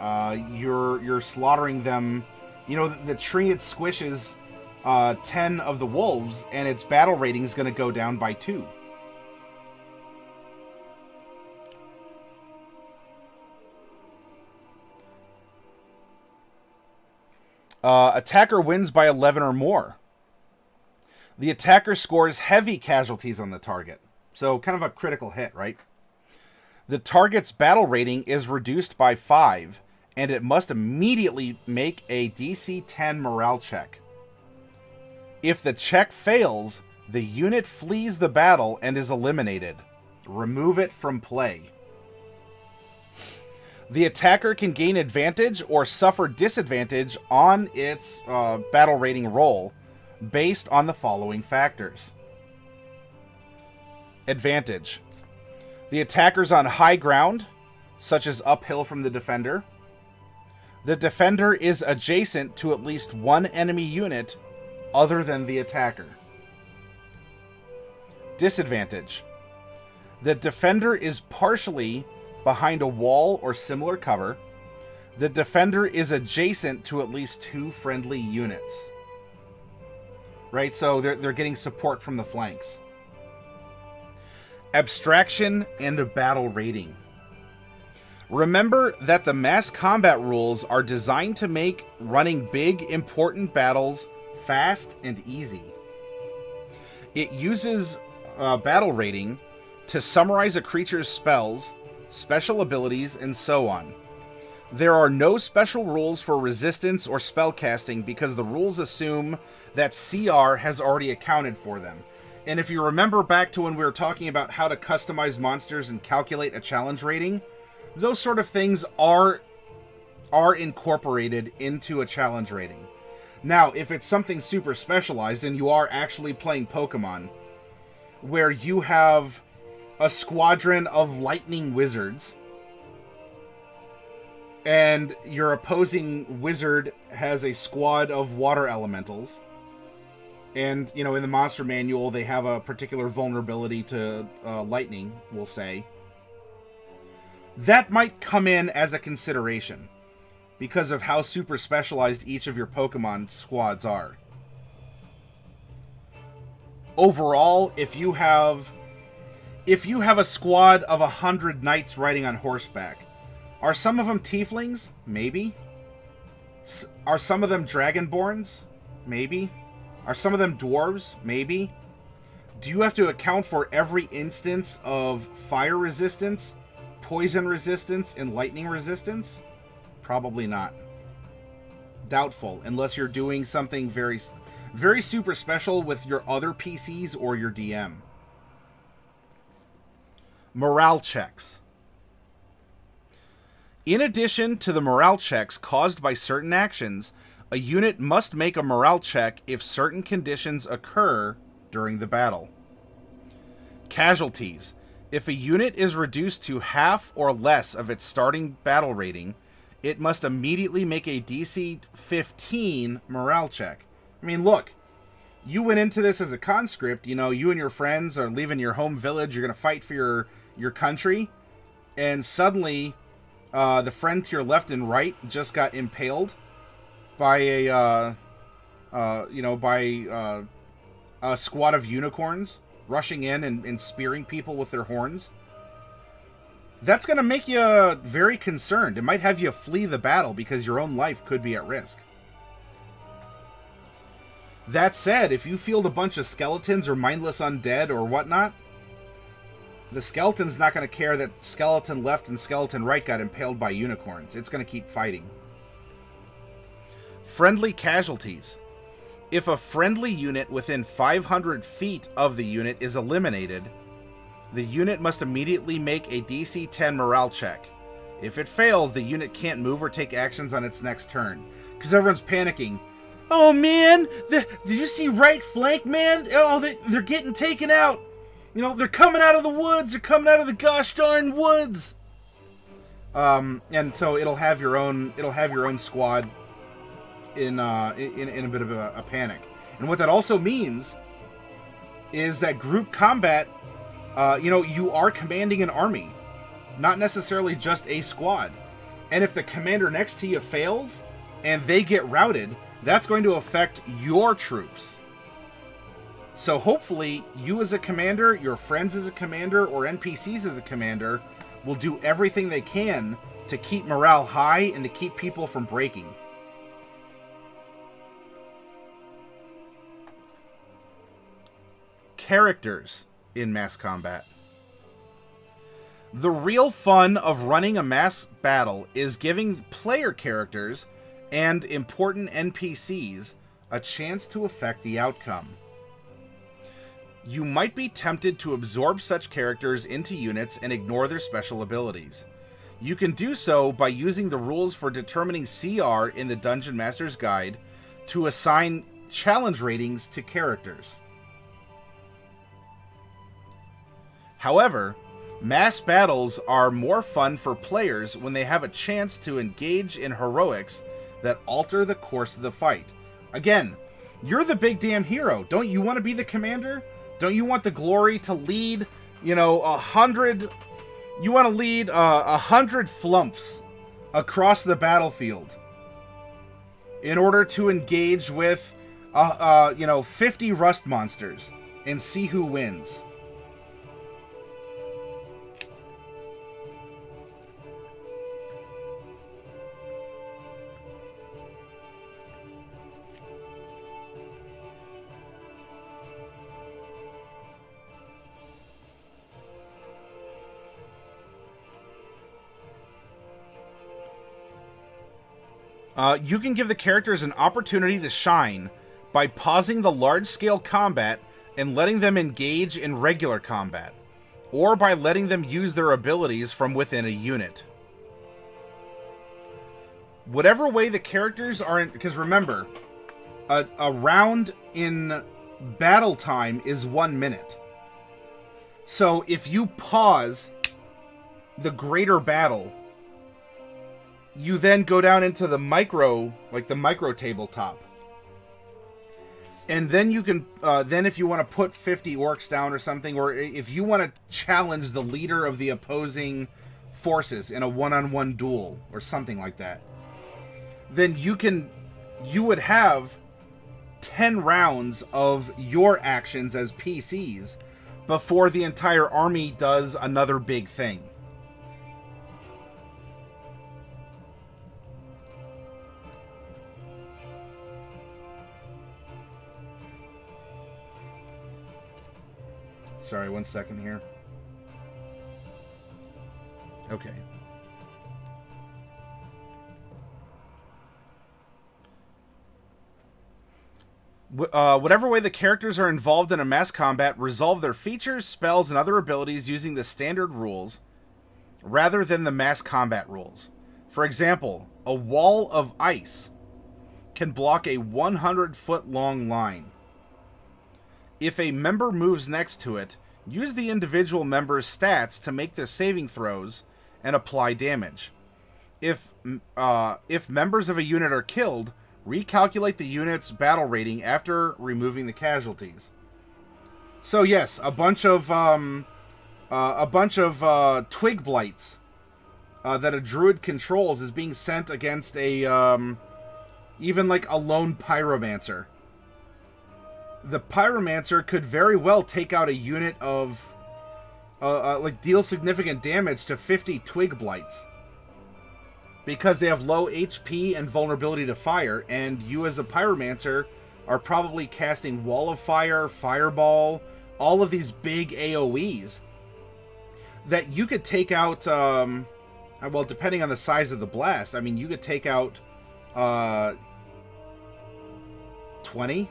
you're slaughtering them. You know, the tree, it squishes 10 of the wolves, and its battle rating is going to go down by 2. Attacker wins by 11 or more. The attacker scores heavy casualties on the target. So kind of a critical hit, right? The target's battle rating is reduced by 5, and it must immediately make a DC 10 morale check. If the check fails, the unit flees the battle and is eliminated. Remove it from play. The attacker can gain advantage or suffer disadvantage on its battle rating roll based on the following factors. Advantage. The attacker's on high ground, such as uphill from the defender. The defender is adjacent to at least one enemy unit other than the attacker. Disadvantage. The defender is partially behind a wall or similar cover. The defender is adjacent to at least 2 friendly units. Right, so they're getting support from the flanks. Abstraction and a battle rating. Remember that the mass combat rules are designed to make running big, important battles fast and easy. It uses battle rating to summarize a creature's spells, special abilities, and so on. There are no special rules for resistance or spellcasting because the rules assume that CR has already accounted for them. And if you remember back to when we were talking about how to customize monsters and calculate a challenge rating, those sort of things are incorporated into a challenge rating. Now, if it's something super specialized and you are actually playing Pokemon, where you have a squadron of lightning wizards, and your opposing wizard has a squad of water elementals, and, you know, in the monster manual, they have a particular vulnerability to lightning, we'll say, that might come in as a consideration because of how super specialized each of your Pokemon squads are. Overall, if you have a squad of 100 knights riding on horseback, are some of them tieflings? Maybe. Are some of them dragonborns? Maybe. Are some of them dwarves? Maybe. Do you have to account for every instance of fire resistance, poison resistance, and lightning resistance? Probably not. Doubtful, unless you're doing something very, very super special with your other PCs or your DM. Morale checks. In addition to the morale checks caused by certain actions, a unit must make a morale check if certain conditions occur during the battle. Casualties. If a unit is reduced to half or less of its starting battle rating, it must immediately make a DC 15 morale check. I mean, look, you went into this as a conscript, you know, you and your friends are leaving your home village, you're going to fight for your country, and suddenly the friend to your left and right just got impaled by a squad of unicorns rushing in and spearing people with their horns. That's going to make you very concerned. It might have you flee the battle because your own life could be at risk. That said, if you field a bunch of skeletons or mindless undead or whatnot, the skeleton's not going to care that skeleton left and skeleton right got impaled by unicorns. It's going to keep fighting. Friendly casualties. If a friendly unit within 500 feet of the unit is eliminated, the unit must immediately make a DC 10 morale check. If it fails, the unit can't move or take actions on its next turn. Because everyone's panicking. Oh man, did you see right flank, man? Oh, they're getting taken out. You know, they're coming out of the woods. They're coming out of the gosh darn woods. And so it'll have your own squad in a bit of a panic. And what that also means is that group combat, you are commanding an army, not necessarily just a squad. And if the commander next to you fails and they get routed, that's going to affect your troops. So hopefully you as a commander, your friends as a commander, or NPCs as a commander will do everything they can to keep morale high and to keep people from breaking. Characters in mass combat. The real fun of running a mass battle is giving player characters and important NPCs a chance to affect the outcome. You might be tempted to absorb such characters into units and ignore their special abilities. You can do so by using the rules for determining CR in the Dungeon Master's Guide to assign challenge ratings to characters. However, mass battles are more fun for players when they have a chance to engage in heroics that alter the course of the fight. Again, you're the big damn hero. Don't you want to be the commander? Don't you want the glory to lead, 100... You want to lead 100 flumps across the battlefield in order to engage with, 50 rust monsters and see who wins. You can give the characters an opportunity to shine by pausing the large-scale combat and letting them engage in regular combat, or by letting them use their abilities from within a unit. Whatever way the characters are in, because remember, a round in battle time is 1 minute. So if you pause the greater battle, you then go down into the micro, like the micro tabletop. And then you can, then if you want to put 50 orcs down or something, or if you want to challenge the leader of the opposing forces in a one-on-one duel or something like that, then you would have 10 rounds of your actions as PCs before the entire army does another big thing. Sorry, 1 second here. Okay. Whatever way the characters are involved in a mass combat, resolve their features, spells, and other abilities using the standard rules rather than the mass combat rules. For example, a wall of ice can block a 100-foot long line. If a member moves next to it, use the individual member's stats to make their saving throws and apply damage. If members of a unit are killed, recalculate the unit's battle rating after removing the casualties. So yes, a bunch of twig blights that a druid controls is being sent against a even like a lone pyromancer. The pyromancer could very well take out a unit of like deal significant damage to 50 twig blights, because they have low HP and vulnerability to fire, and you as a pyromancer are probably casting Wall of Fire, Fireball, all of these big AoEs that you could take out, well, depending on the size of the blast, I mean, you could take out 20,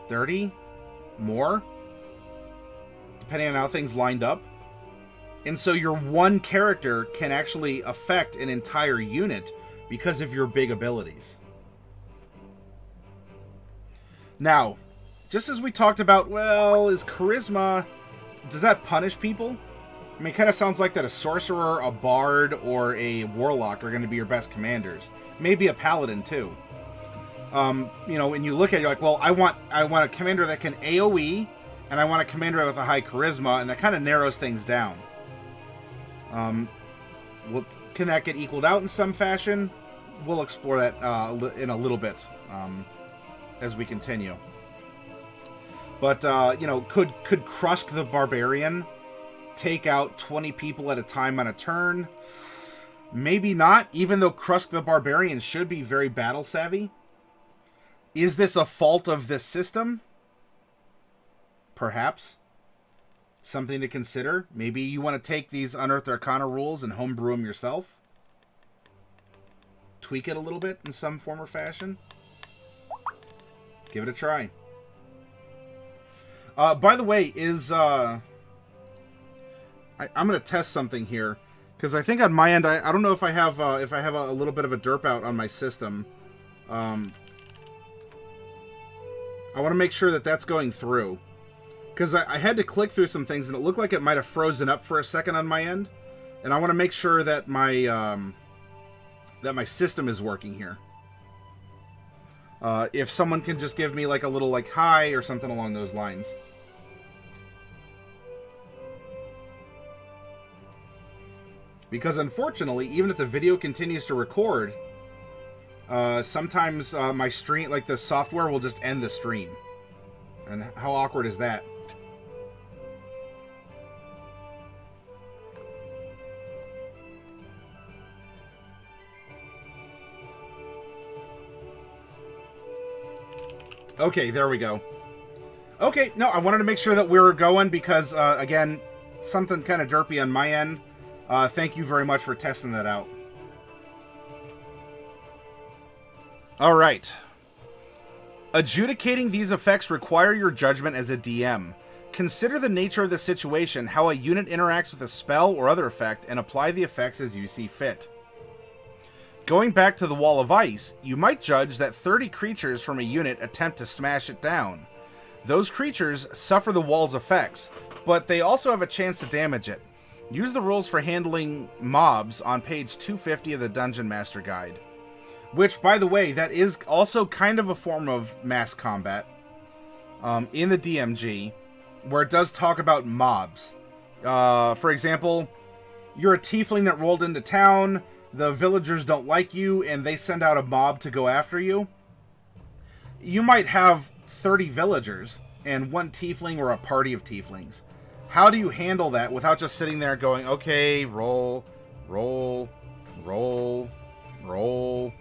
30, more, depending on how things lined up. And so your one character can actually affect an entire unit because of your big abilities. Now, just as we talked about, well, is charisma, does that punish people? I mean, it kind of sounds like that a sorcerer, a bard, or a warlock are going to be your best commanders. Maybe a paladin too. You know, when you look at it, you're like, well, I want a commander that can AoE, and I want a commander with a high charisma, and that kind of narrows things down. Can that get equaled out in some fashion? We'll explore that in a little bit as we continue. But you know, could Krusk the Barbarian take out 20 people at a time on a turn? Maybe not, even though Krusk the Barbarian should be very battle savvy. Is this a fault of this system? Perhaps. Something to consider. Maybe you want to take these Unearthed Arcana rules and homebrew them yourself. Tweak it a little bit in some form or fashion. Give it a try. By the way, I'm going to test something here, because I think on my end, I don't know if I have a little bit of a derp out on my system. I want to make sure that that's going through. Because I had to click through some things, and it looked like it might have frozen up for a second on my end. And I want to make sure that my system is working here. If someone can just give me like a little like hi or something along those lines. Because unfortunately, even if the video continues to record, sometimes my stream, like the software, will just end the stream. And how awkward is that? Okay, there we go. Okay, no, I wanted to make sure that we were going because, again, something kind of derpy on my end. Thank you very much for testing that out. All right. Adjudicating these effects require your judgment as a DM. Consider the nature of the situation, how a unit interacts with a spell or other effect, and apply the effects as you see fit. Going back to the wall of ice, you might judge that 30 creatures from a unit attempt to smash it down. Those creatures suffer the wall's effects, but they also have a chance to damage it. Use the rules for handling mobs on page 250 of the Dungeon Master Guide. Which, by the way, that is also kind of a form of mass combat in the DMG, where it does talk about mobs. For example, you're a tiefling that rolled into town, the villagers don't like you, and they send out a mob to go after you. You might have 30 villagers and one tiefling or a party of tieflings. How do you handle that without just sitting there going, okay, roll, roll, roll, roll?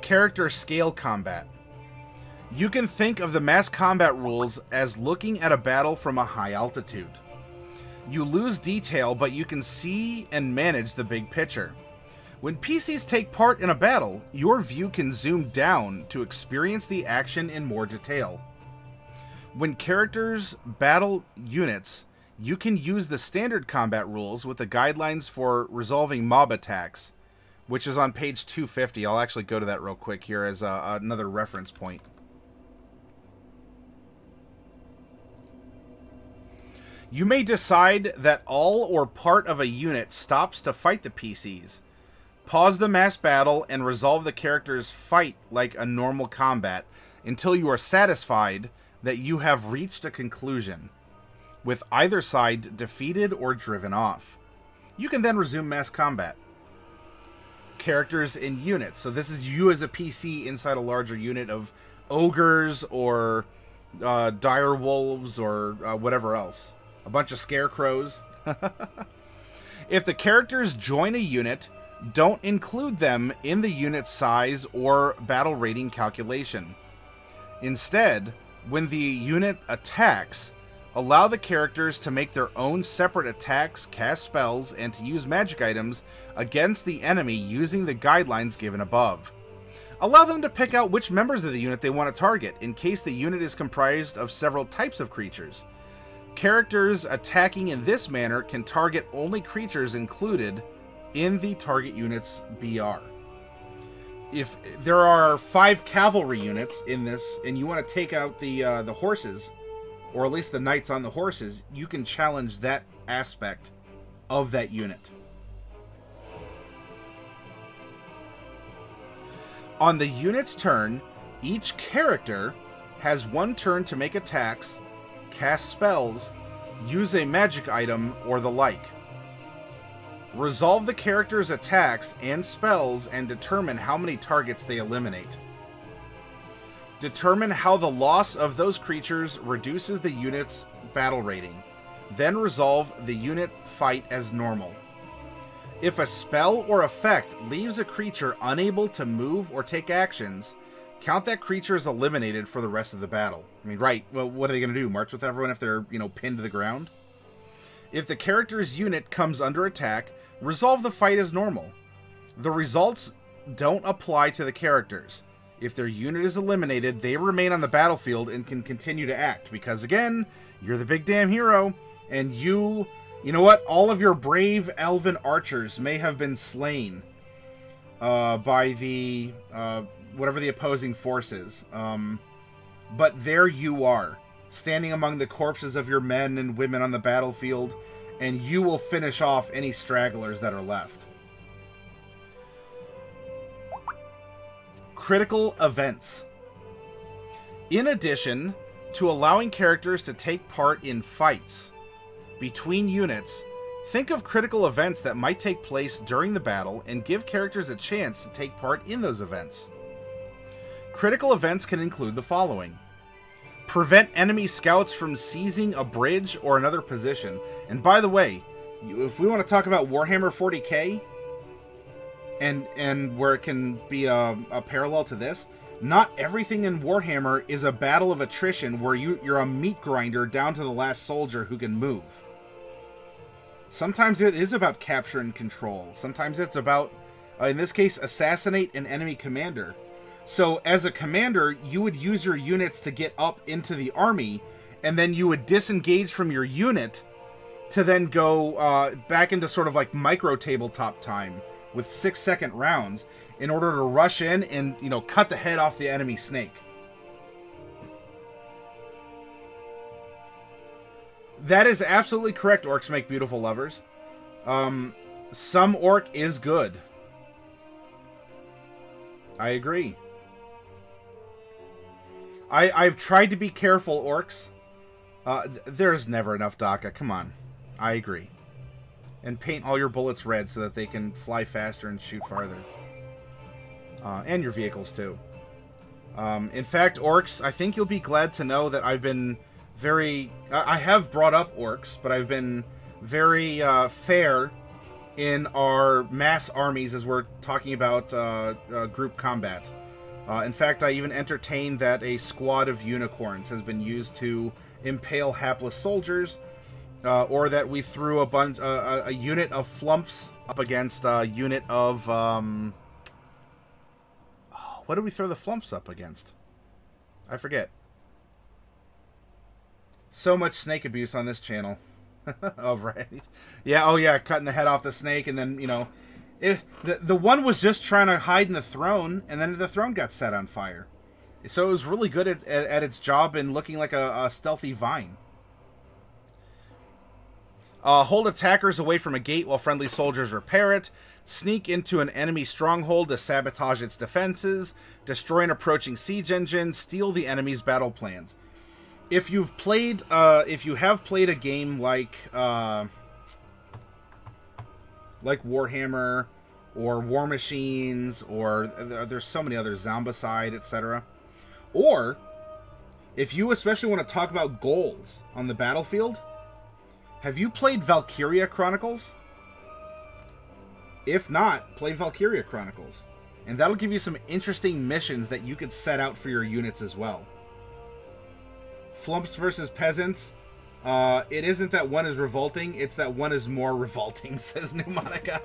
Character scale combat. You can think of the mass combat rules as looking at a battle from a high altitude. You lose detail, but you can see and manage the big picture. When PCs take part in a battle, your view can zoom down to experience the action in more detail. When characters battle units, you can use the standard combat rules with the guidelines for resolving mob attacks, which is on page 250. I'll actually go to that real quick here as another reference point. You may decide that all or part of a unit stops to fight the PCs. Pause the mass battle and resolve the character's fight like a normal combat until you are satisfied that you have reached a conclusion, with either side defeated or driven off. You can then resume mass combat. Characters in units. So this is you as a PC inside a larger unit of ogres or dire wolves or whatever else. A bunch of scarecrows. If the characters join a unit, don't include them in the unit size or battle rating calculation. Instead, when the unit attacks, allow the characters to make their own separate attacks, cast spells, and to use magic items against the enemy using the guidelines given above. Allow them to pick out which members of the unit they want to target, in case the unit is comprised of several types of creatures. Characters attacking in this manner can target only creatures included in the target unit's BR. If there are 5 cavalry units in this, and you want to take out the horses, or at least the knights on the horses, you can challenge that aspect of that unit. On the unit's turn, each character has 1 turn to make attacks, cast spells, use a magic item, or the like. Resolve the character's attacks and spells and determine how many targets they eliminate. Determine how the loss of those creatures reduces the unit's battle rating. Then resolve the unit fight as normal. If a spell or effect leaves a creature unable to move or take actions, count that creature as eliminated for the rest of the battle. I mean, right, well, what are they going to do? March with everyone if they're, pinned to the ground? If the character's unit comes under attack, resolve the fight as normal. The results don't apply to the characters. If their unit is eliminated, they remain on the battlefield and can continue to act, because again, you're the big damn hero, and you know what? All of your brave elven archers may have been slain by the whatever the opposing force is. But there you are, standing among the corpses of your men and women on the battlefield, and you will finish off any stragglers that are left. Critical events. In addition to allowing characters to take part in fights between units, think of critical events that might take place during the battle and give characters a chance to take part in those events. Critical events can include the following. Prevent enemy scouts from seizing a bridge or another position. And by the way, if we want to talk about Warhammer 40k, and where it can be a parallel to this, not everything in Warhammer is a battle of attrition where you're a meat grinder down to the last soldier who can move. Sometimes it is about capture and control. Sometimes it's about, in this case, assassinate an enemy commander. So as a commander, you would use your units to get up into the army, and then you would disengage from your unit to then go back into sort of like micro tabletop time with 6-second rounds in order to rush in and, you know, cut the head off the enemy snake. That is absolutely correct, Orcs Make Beautiful Lovers. Some orc is good. I agree. I've tried to be careful, Orcs. There's never enough DACA. Come on. I agree. And paint all your bullets red so that they can fly faster and shoot farther. And your vehicles, too. In fact, Orcs, I think you'll be glad to know that I've been very... I have brought up Orcs, but I've been very fair in our mass armies as we're talking about group combat. In fact, I even entertained that a squad of unicorns has been used to impale hapless soldiers, or that we threw a unit of flumps up against a unit of... what did we throw the flumps up against? I forget. So much snake abuse on this channel. Oh, right. Yeah, oh yeah, cutting the head off the snake, and then, you know... If the one was just trying to hide in the throne, and then the throne got set on fire. So it was really good at its job in looking like a stealthy vine. Hold attackers away from a gate while friendly soldiers repair it. Sneak into an enemy stronghold to sabotage its defenses. Destroy an approaching siege engine. Steal the enemy's battle plans. If you've played, if you have played a game like Warhammer or War Machines, or there's so many others, Zombicide, etc. Or if you especially want to talk about goals on the battlefield, have you played Valkyria Chronicles? If not, play Valkyria Chronicles. And that'll give you some interesting missions that you could set out for your units as well. Flumps versus peasants. It isn't that one is revolting, it's that one is more revolting, says Pneumonica.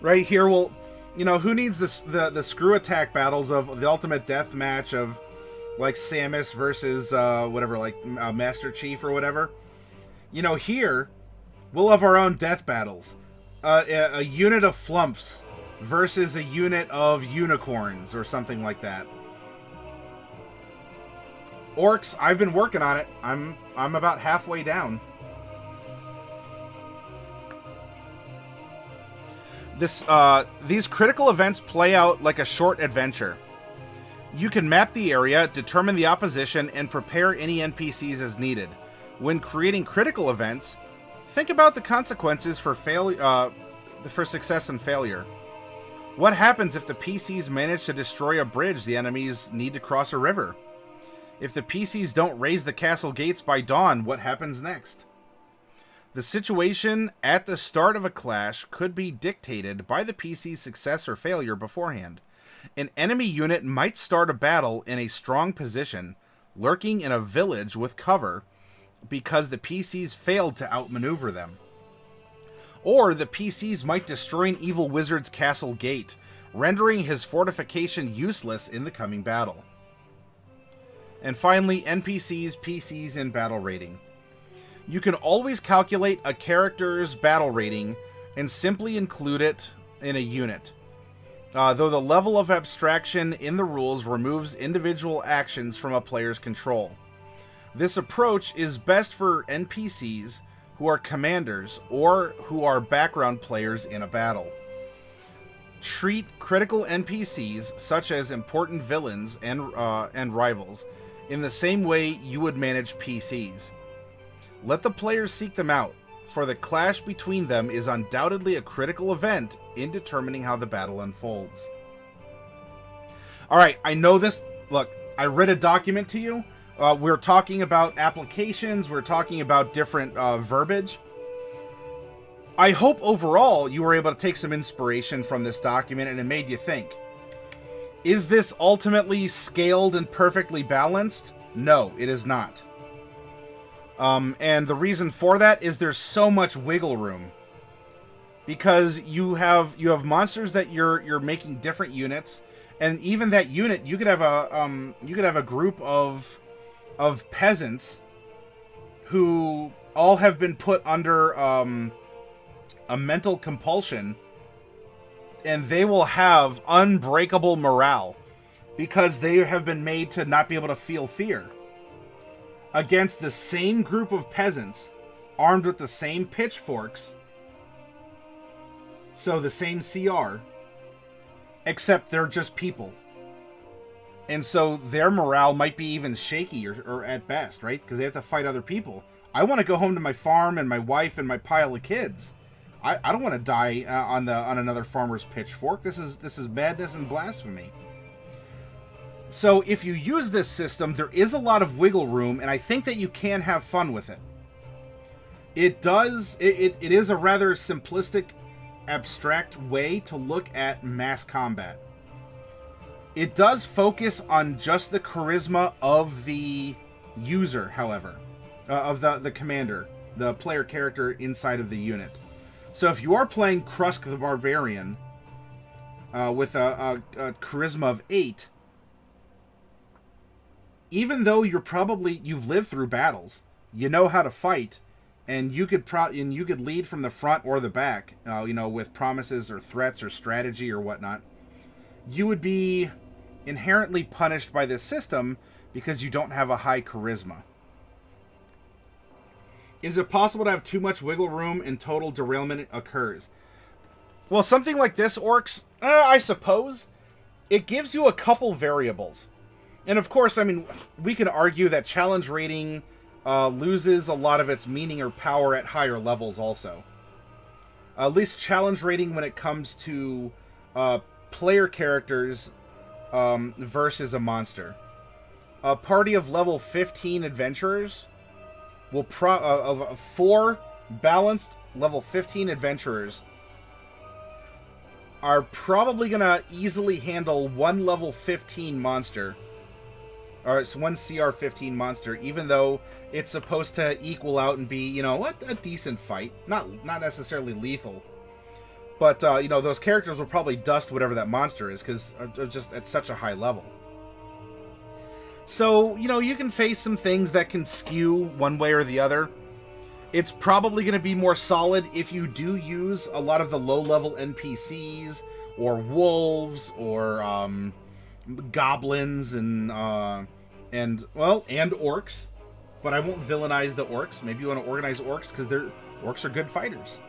Right here, well, you know, who needs the screw attack battles of the ultimate death match of, like, Samus versus, whatever, like, Master Chief or whatever? You know, here, we'll have our own death battles. A unit of flumps versus a unit of unicorns or something like that. Orcs, I've been working on it. I'm about halfway down. These critical events play out like a short adventure. You can map the area, determine the opposition, and prepare any NPCs as needed. When creating critical events, think about the consequences for success and failure. What happens if the PCs manage to destroy a bridge the enemies need to cross a river? If the PCs don't raise the castle gates by dawn, what happens next? The situation at the start of a clash could be dictated by the PC's success or failure beforehand. An enemy unit might start a battle in a strong position, lurking in a village with cover, because the PCs failed to outmaneuver them. Or the PCs might destroy an evil wizard's castle gate, rendering his fortification useless in the coming battle. And finally, NPCs, PCs, and battle rating. You can always calculate a character's battle rating and simply include it in a unit. Though the level of abstraction in the rules removes individual actions from a player's control. This approach is best for NPCs who are commanders or who are background players in a battle. Treat critical NPCs, such as important villains and rivals, in the same way you would manage PCs. Let the players seek them out, for the clash between them is undoubtedly a critical event in determining how the battle unfolds. Alright, I know this. Look, I read a document to you. We're talking about applications. We're talking about different verbiage. I hope overall you were able to take some inspiration from this document and it made you think. Is this ultimately scaled and perfectly balanced? No, it is not. And the reason for that is there's so much wiggle room. Because you have monsters that you're making different units, and even that unit you could have a group of peasants who all have been put under a mental compulsion, and they will have unbreakable morale because they have been made to not be able to feel fear. Against the same group of peasants armed with the same pitchforks, so the same CR, except they're just people. And so their morale might be even shaky or at best, right? Because they have to fight other people. I want to go home to my farm and my wife and my pile of kids. I don't want to die on another farmer's pitchfork. This is madness and blasphemy. So if you use this system, there is a lot of wiggle room, and I think that you can have fun with it. It is a rather simplistic, abstract way to look at mass combat. It does focus on just the charisma of the user, however, of the commander, the player character inside of the unit. So if you are playing Krusk the Barbarian with a charisma of 8, even though you've lived through battles, you know how to fight, and you could lead from the front or the back, with promises or threats or strategy or whatnot, you would be inherently punished by this system because you don't have a high charisma. Is it possible to have too much wiggle room and total derailment occurs? Well, something like this, Orcs, I suppose, it gives you a couple variables. And of course, I mean, we can argue that challenge rating loses a lot of its meaning or power at higher levels also. At least challenge rating when it comes to player characters versus a monster. A party of level 15 adventurers will of 4 balanced level 15 adventurers are probably going to easily handle one level 15 monster. Or it's one CR 15 monster, even though it's supposed to equal out and be, a decent fight. Not necessarily lethal. But, those characters will probably dust whatever that monster is, because they're just at such a high level. So, you can face some things that can skew one way or the other. It's probably going to be more solid if you do use a lot of the low-level NPCs, or wolves, or goblins, and orcs. But I won't villainize the orcs. Maybe you want to organize orcs, because orcs are good fighters.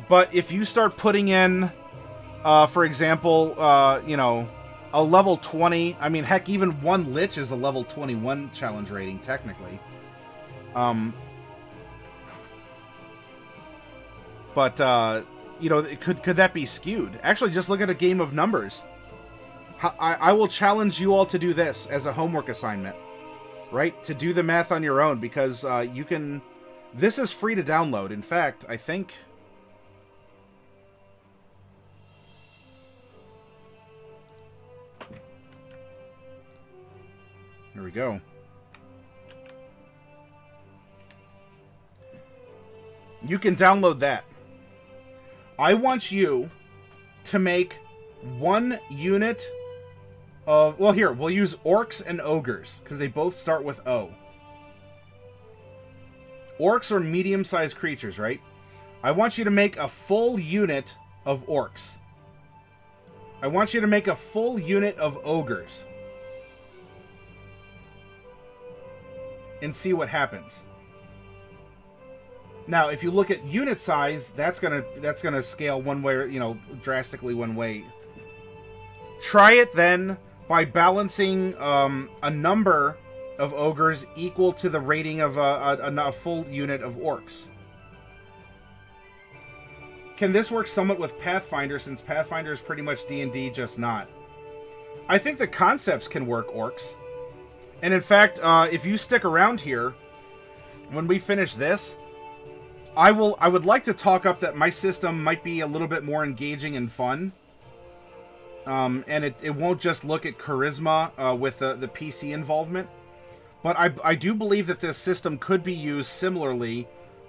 But if you start putting in, for example, a level 20, I mean, heck, even one Lich is a level 21 challenge rating, technically. But could that be skewed? Actually, just look at a game of numbers. I will challenge you all to do this as a homework assignment, right? To do the math on your own, because you can... This is free to download. In fact, I think... There we go. You can download that. I want you to make one unit of... Well, here, we'll use Orcs and Ogres, because they both start with O. Orcs are medium-sized creatures, right? I want you to make a full unit of Orcs. I want you to make a full unit of Ogres. And see what happens. Now, if you look at unit size, that's gonna scale one way, drastically one way. Try it then by balancing a number of ogres equal to the rating of a full unit of orcs. Can this work somewhat with Pathfinder, since Pathfinder is pretty much D&D, just not? I think the concepts can work, Orcs. And in fact, if you stick around here, when we finish this, I would like to talk up that my system might be a little bit more engaging and fun. And it won't just look at charisma with the PC involvement. But I do believe that this system could be used similarly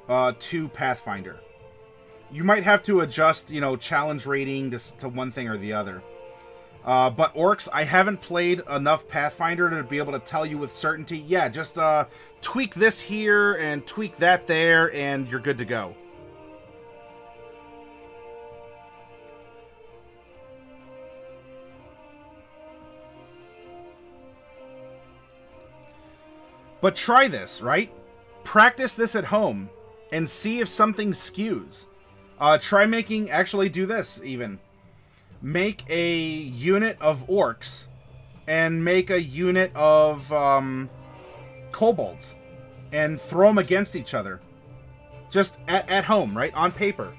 to Pathfinder. You might have to adjust, challenge rating to one thing or the other. But Orcs, I haven't played enough Pathfinder to be able to tell you with certainty, yeah, just tweak this here and tweak that there, and you're good to go. But try this, right? Practice this at home and see if something skews. Try making, actually do this even. Make a unit of Orcs and make a unit of Kobolds and throw them against each other. Just at home, right? On paper.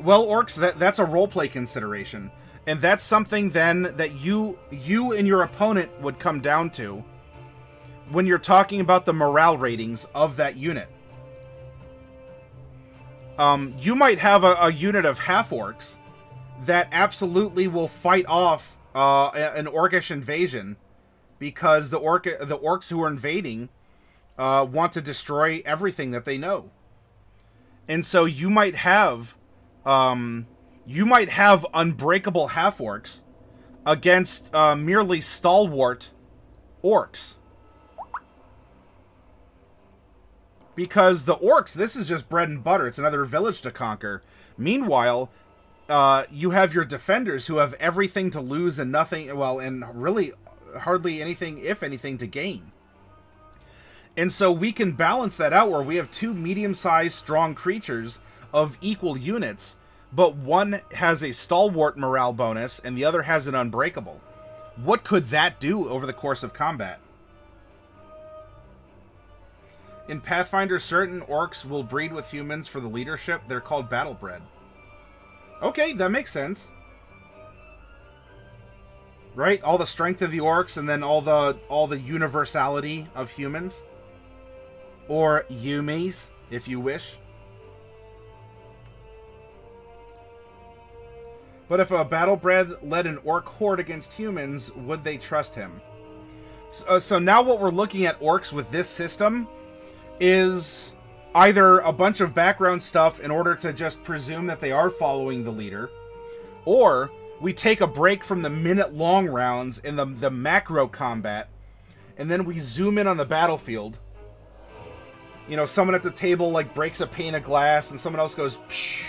Well, Orcs, that's a roleplay consideration. And that's something then that you and your opponent would come down to when you're talking about the morale ratings of that unit. You might have a unit of half-orcs that absolutely will fight off an orcish invasion because the orcs who are invading want to destroy everything that they know. And so you might have unbreakable half-orcs against merely stalwart orcs. Because the orcs, this is just bread and butter. It's another village to conquer. Meanwhile, you have your defenders who have everything to lose and nothing, well, and really hardly anything, if anything, to gain. And so we can balance that out where we have two medium-sized, strong creatures of equal units, but one has a stalwart morale bonus and the other has an unbreakable. What could that do over the course of combat? In Pathfinder, certain orcs will breed with humans for the leadership. They're called battlebred. Okay, that makes sense. Right? All the strength of the orcs and then all the universality of humans. Or Yumis, if you wish. But if a battlebred led an orc horde against humans, would they trust him? So now what we're looking at orcs with this system is either a bunch of background stuff in order to just presume that they are following the leader, or we take a break from the minute-long rounds in the macro combat, and then we zoom in on the battlefield. Someone at the table like breaks a pane of glass, and someone else goes, psh,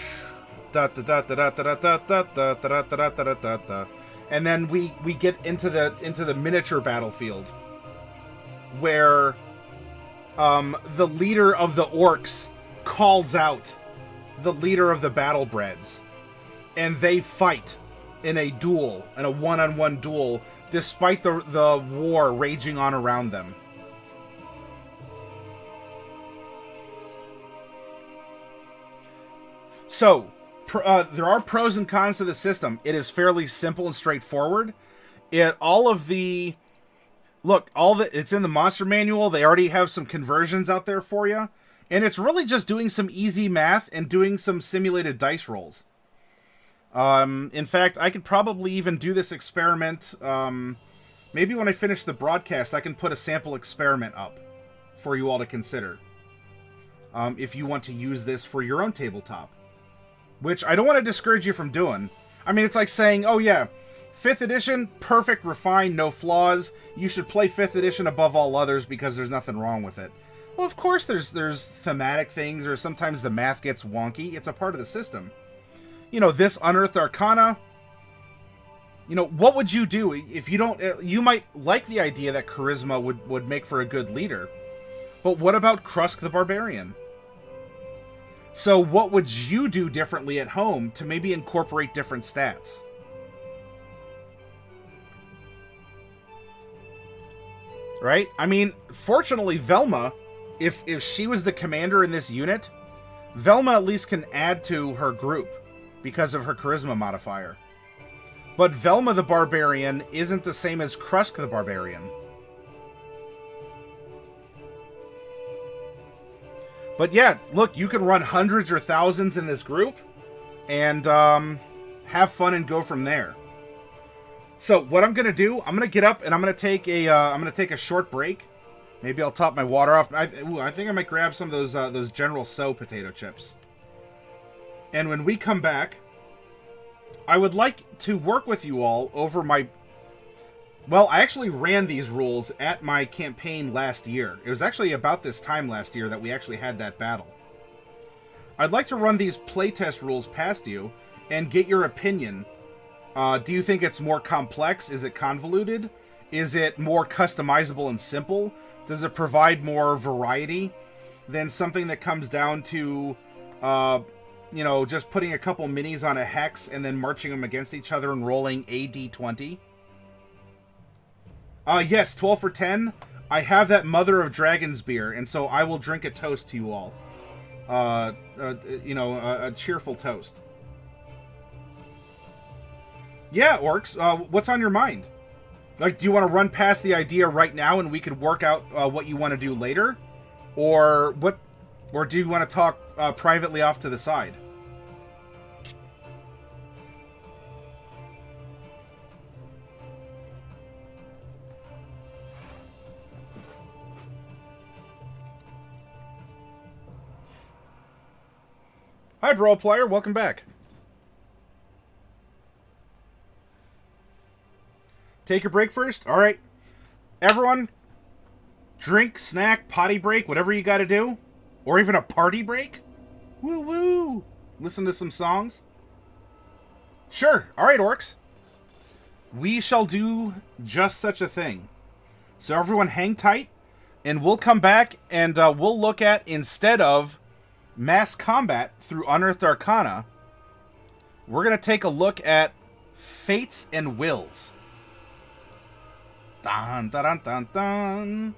da da da da da da da da da da da da da da, and then we get into the miniature battlefield, where the leader of the orcs calls out the leader of the battlebreds, and they fight in a duel, in a one-on-one duel, despite the war raging on around them. So, there are pros and cons to the system. It is fairly simple and straightforward. It's in the monster manual. They already have some conversions out there for you. And it's really just doing some easy math and doing some simulated dice rolls. In fact, I could probably even do this experiment. Maybe when I finish the broadcast, I can put a sample experiment up for you all to consider. If you want to use this for your own tabletop. Which I don't want to discourage you from doing. I mean, it's like saying, oh yeah, 5th edition, perfect, refined, no flaws. You should play 5th edition above all others because there's nothing wrong with it. Well, of course there's thematic things, or sometimes the math gets wonky. It's a part of the system. This Unearthed Arcana, what would you do if you don't... You might like the idea that charisma would make for a good leader. But what about Krusk the Barbarian? So what would you do differently at home to maybe incorporate different stats? Right? I mean, fortunately, Velma, if she was the commander in this unit, Velma at least can add to her group because of her charisma modifier. But Velma the Barbarian isn't the same as Krusk the Barbarian. But yeah, look, you can run hundreds or thousands in this group and have fun and go from there. So what I'm gonna do, I'm gonna get up and I'm gonna take a short break. Maybe I'll top my water off. I think I might grab some of those General So potato chips. And when we come back, I would like to work with you all over my... Well, I actually ran these rules at my campaign last year. It was actually about this time last year that we actually had that battle. I'd like to run these playtest rules past you and get your opinion. Do you think it's more complex? Is it convoluted? Is it more customizable and simple? Does it provide more variety than something that comes down to, you know, just putting a couple minis on a hex and then marching them against each other and rolling a d20? Yes, 12 for 10. I have that Mother of Dragons beer, and so I will drink a toast to you all. You know, a cheerful toast. Yeah, Orcs, what's on your mind? Like, do you want to run past the idea right now and we could work out what you want to do later? Or what? Or do you want to talk privately off to the side? Hi, Brawl Player. Welcome back. Take your break first? All right. Everyone, drink, snack, potty break, whatever you got to do. Or even a party break. Woo-woo. Listen to some songs. Sure. All right, Orcs. We shall do just such a thing. So everyone hang tight, and we'll come back, and we'll look at, instead of mass combat through Unearthed Arcana, we're going to take a look at fates and wills. Dun, dun, dun, dun, dun.